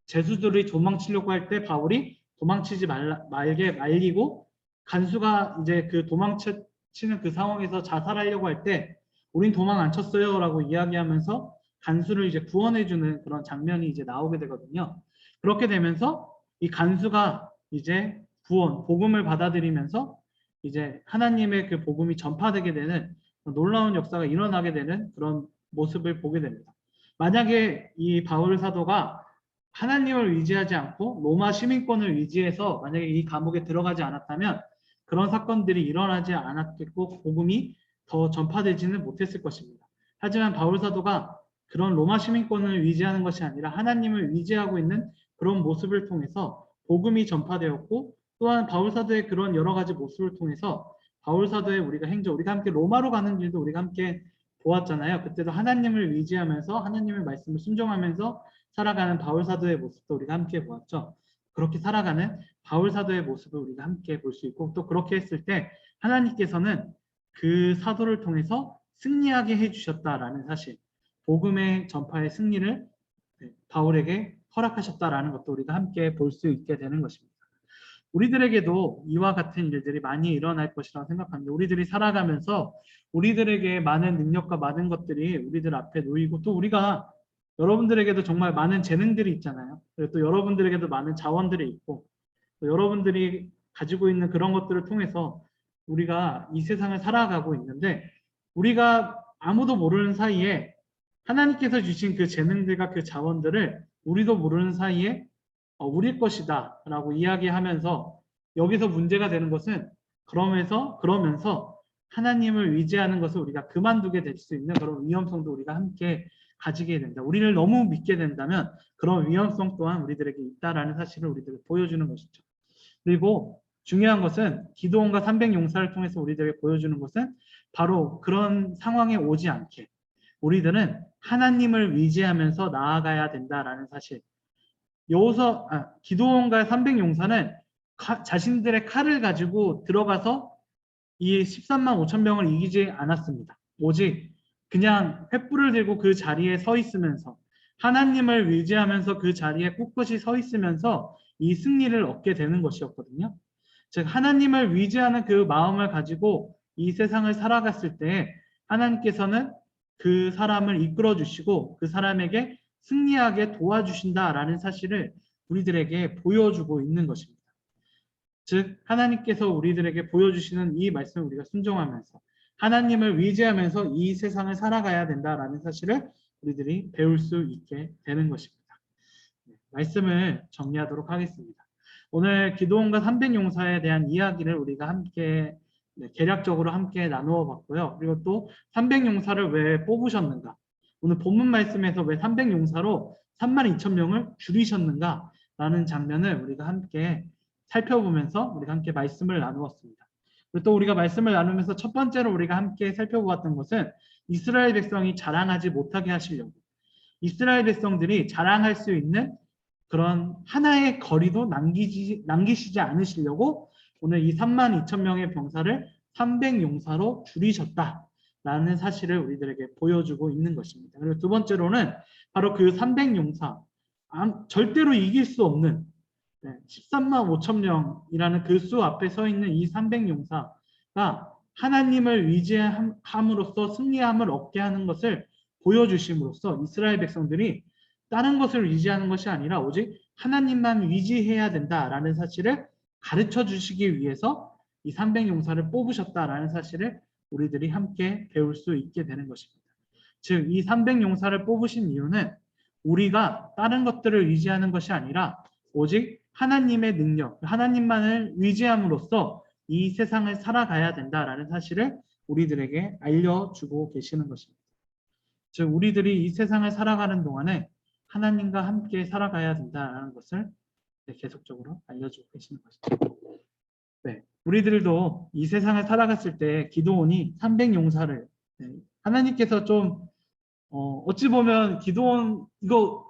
A: 죄수들이 도망치려고 할 때 바울이 도망치지 말게 말리고 간수가 이제 그 도망치는 그 상황에서 자살하려고 할 때 우린 도망 안 쳤어요라고 이야기하면서 간수를 이제 구원해주는 그런 장면이 이제 나오게 되거든요. 그렇게 되면서 이 간수가 이제 복음을 받아들이면서 이제 하나님의 그 복음이 전파되게 되는 놀라운 역사가 일어나게 되는 그런 모습을 보게 됩니다. 만약에 이 바울 사도가 하나님을 의지하지 않고 로마 시민권을 의지해서 만약에 이 감옥에 들어가지 않았다면 그런 사건들이 일어나지 않았겠고 복음이 더 전파되지는 못했을 것입니다. 하지만 바울 사도가 그런 로마 시민권을 의지하는 것이 아니라 하나님을 의지하고 있는 그런 모습을 통해서 복음이 전파되었고 또한 바울 사도의 그런 여러 가지 모습을 통해서 바울 사도의 우리가 함께 로마로 가는 길도 우리가 함께 보았잖아요. 그때도 하나님을 의지하면서 하나님의 말씀을 순종하면서 살아가는 바울 사도의 모습도 우리가 함께 보았죠. 그렇게 살아가는 바울 사도의 모습을 우리가 함께 볼 수 있고 또 그렇게 했을 때 하나님께서는 그 사도를 통해서 승리하게 해주셨다라는 사실, 복음의 전파의 승리를 바울에게 허락하셨다라는 것도 우리가 함께 볼 수 있게 되는 것입니다. 우리들에게도 이와 같은 일들이 많이 일어날 것이라고 생각합니다. 우리들이 살아가면서 우리들에게 많은 능력과 많은 것들이 우리들 앞에 놓이고 또 우리가 여러분들에게도 정말 많은 재능들이 있잖아요. 그리고 또 여러분들에게도 많은 자원들이 있고 또 여러분들이 가지고 있는 그런 것들을 통해서 우리가 이 세상을 살아가고 있는데 우리가 아무도 모르는 사이에 하나님께서 주신 그 재능들과 그 자원들을 우리도 모르는 사이에 우리 것이다 라고 이야기하면서 여기서 문제가 되는 것은 그러면서 하나님을 의지하는 것을 우리가 그만두게 될 수 있는 그런 위험성도 우리가 함께 가지게 된다. 우리를 너무 믿게 된다면 그런 위험성 또한 우리들에게 있다라는 사실을 우리들에게 보여주는 것이죠. 그리고 중요한 것은 기드온과 300용사를 통해서 우리들에게 보여주는 것은 바로 그런 상황에 오지 않게 우리들은 하나님을 의지하면서 나아가야 된다라는 사실. 기드온과 300용사는 자신들의 칼을 가지고 들어가서 이 13만 5천 명을 이기지 않았습니다. 오직 그냥 횃불을 들고 그 자리에 서 있으면서 하나님을 의지하면서 그 자리에 꿋꿋이 서 있으면서 이 승리를 얻게 되는 것이었거든요. 즉 하나님을 의지하는 그 마음을 가지고 이 세상을 살아갔을 때 하나님께서는 그 사람을 이끌어 주시고 그 사람에게 승리하게 도와주신다라는 사실을 우리들에게 보여주고 있는 것입니다. 즉 하나님께서 우리들에게 보여주시는 이 말씀을 우리가 순종하면서 하나님을 의지하면서 이 세상을 살아가야 된다라는 사실을 우리들이 배울 수 있게 되는 것입니다. 말씀을 정리하도록 하겠습니다. 오늘 기드온과 300용사에 대한 이야기를 우리가 함께 개략적으로 함께 나누어 봤고요. 그리고 또 300용사를 왜 뽑으셨는가? 오늘 본문 말씀에서 왜 300용사로 32,000명을 줄이셨는가? 라는 장면을 우리가 함께 살펴보면서 우리가 함께 말씀을 나누었습니다. 그리고 또 우리가 말씀을 나누면서 첫 번째로 우리가 함께 살펴보았던 것은 이스라엘 백성이 자랑하지 못하게 하시려고 이스라엘 백성들이 자랑할 수 있는 그런 하나의 거리도 남기시지 않으시려고 오늘 이 32,000명의 병사를 300용사로 줄이셨다라는 사실을 우리들에게 보여주고 있는 것입니다. 그리고 두 번째로는 바로 그 300용사, 절대로 이길 수 없는 13만 5천 명이라는 그 수 앞에 서 있는 이 300용사가 하나님을 의지함으로써 승리함을 얻게 하는 것을 보여주심으로써 이스라엘 백성들이 다른 것을 의지하는 것이 아니라 오직 하나님만 의지해야 된다라는 사실을 가르쳐 주시기 위해서 이 300용사를 뽑으셨다라는 사실을 우리들이 함께 배울 수 있게 되는 것입니다. 즉, 이 300용사를 뽑으신 이유는 우리가 다른 것들을 의지하는 것이 아니라 오직 하나님의 능력, 하나님만을 의지함으로써 이 세상을 살아가야 된다라는 사실을 우리들에게 알려주고 계시는 것입니다. 즉, 우리들이 이 세상을 살아가는 동안에 하나님과 함께 살아가야 된다는 것을 계속적으로 알려주고 계시는 것입니다. 네, 우리들도 이 세상을 살아갔을 때 기드온이 300용사를 하나님께서 좀 어찌 보면 기드온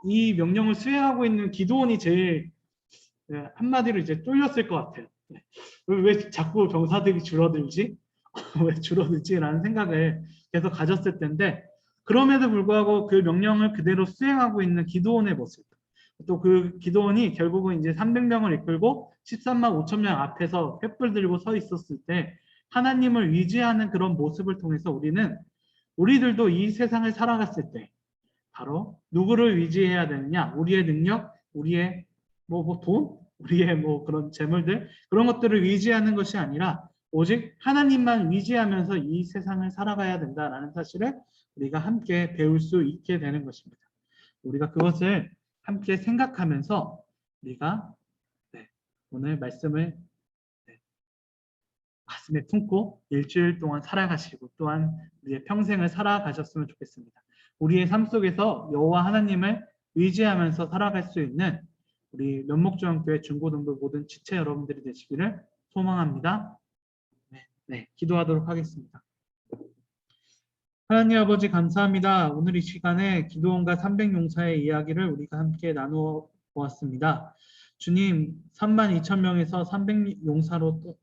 A: 이 명령을 수행하고 있는 기드온이 제일 한마디로 이제 쫄렸을 것 같아요. 왜 자꾸 병사들이 줄어들지? 왜 줄어들지라는 생각을 계속 가졌을 텐데 그럼에도 불구하고 그 명령을 그대로 수행하고 있는 기드온의 모습, 또 그 기드온이 결국은 이제 300명을 이끌고 13만 5천 명 앞에서 횃불 들고 서 있었을 때 하나님을 의지하는 그런 모습을 통해서 우리들도 이 세상을 살아갔을 때 바로 누구를 의지해야 되느냐? 우리의 능력, 우리의 돈, 우리의 그런 재물들 그런 것들을 의지하는 것이 아니라 오직 하나님만 의지하면서 이 세상을 살아가야 된다라는 사실을 우리가 함께 배울 수 있게 되는 것입니다. 우리가 그것을 함께 생각하면서 우리가 오늘 말씀을 가슴에 품고 일주일 동안 살아가시고 또한 우리의 평생을 살아가셨으면 좋겠습니다. 우리의 삶 속에서 여호와 하나님을 의지하면서 살아갈 수 있는 우리 면목중앙교회 중고등부 모든 지체 여러분들이 되시기를 소망합니다. 기도하도록 하겠습니다. 하나님 아버지 감사합니다. 오늘 이 시간에 기드온과 300용사의 이야기를 우리가 함께 나누어 보았습니다. 주님, 32,000명에서 300용사로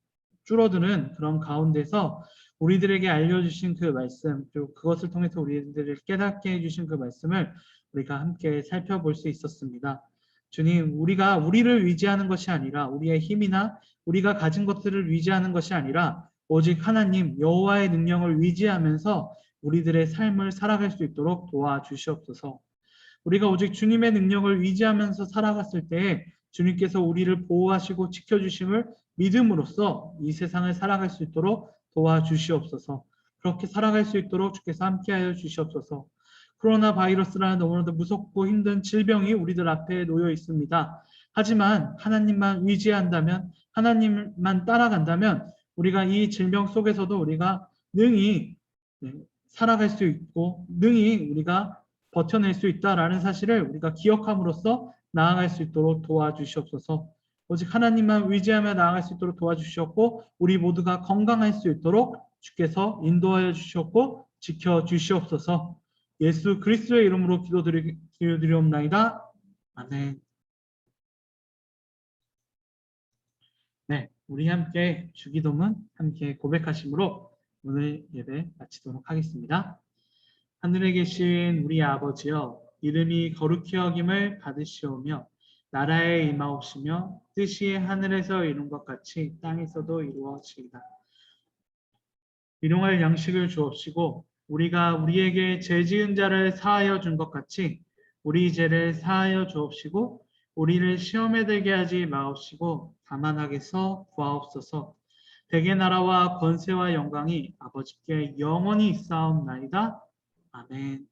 A: 줄어드는 그런 가운데서 우리들에게 알려주신 그 말씀, 그리고 그것을 통해서 우리들을 깨닫게 해주신 그 말씀을 우리가 함께 살펴볼 수 있었습니다. 주님, 우리가 우리를 의지하는 것이 아니라 우리의 힘이나 우리가 가진 것들을 의지하는 것이 아니라 오직 하나님 여호와의 능력을 의지하면서 우리들의 삶을 살아갈 수 있도록 도와주시옵소서. 우리가 오직 주님의 능력을 의지하면서 살아갔을 때 주님께서 우리를 보호하시고 지켜주심을 믿음으로써 이 세상을 살아갈 수 있도록 도와주시옵소서. 그렇게 살아갈 수 있도록 주께서 함께하여 주시옵소서. 코로나 바이러스라는 너무나도 무섭고 힘든 질병이 우리들 앞에 놓여 있습니다. 하지만 하나님만 의지한다면 하나님만 따라간다면 우리가 이 질병 속에서도 우리가 능히 살아갈 수 있고 능히 우리가 버텨낼 수 있다라는 사실을 우리가 기억함으로써 나아갈 수 있도록 도와주시옵소서. 오직 하나님만 의지하며 나아갈 수 있도록 도와주시옵고 우리 모두가 건강할 수 있도록 주께서 인도하여 주시옵고 지켜주시옵소서. 예수 그리스도의 이름으로 기도드리옵나이다. 아멘. 네, 우리 함께 주기도문 함께 고백하심으로 오늘 예배 마치도록 하겠습니다. 하늘에 계신 우리 아버지여, 이름이 거룩히 여김을 받으시오며 나라에 임하옵시며 뜻이 하늘에서 이룬 것 같이 땅에서도 이루어지이다. 일용할 양식을 주옵시고 우리가 우리에게 죄 지은 자를 사하여 준 것 같이 우리 죄를 사하여 주옵시고 우리를 시험에 들게 하지 마옵시고 다만 악에서 구하옵소서. 대개 나라와 권세와 영광이 아버지께 영원히 있사옵나이다. 아멘.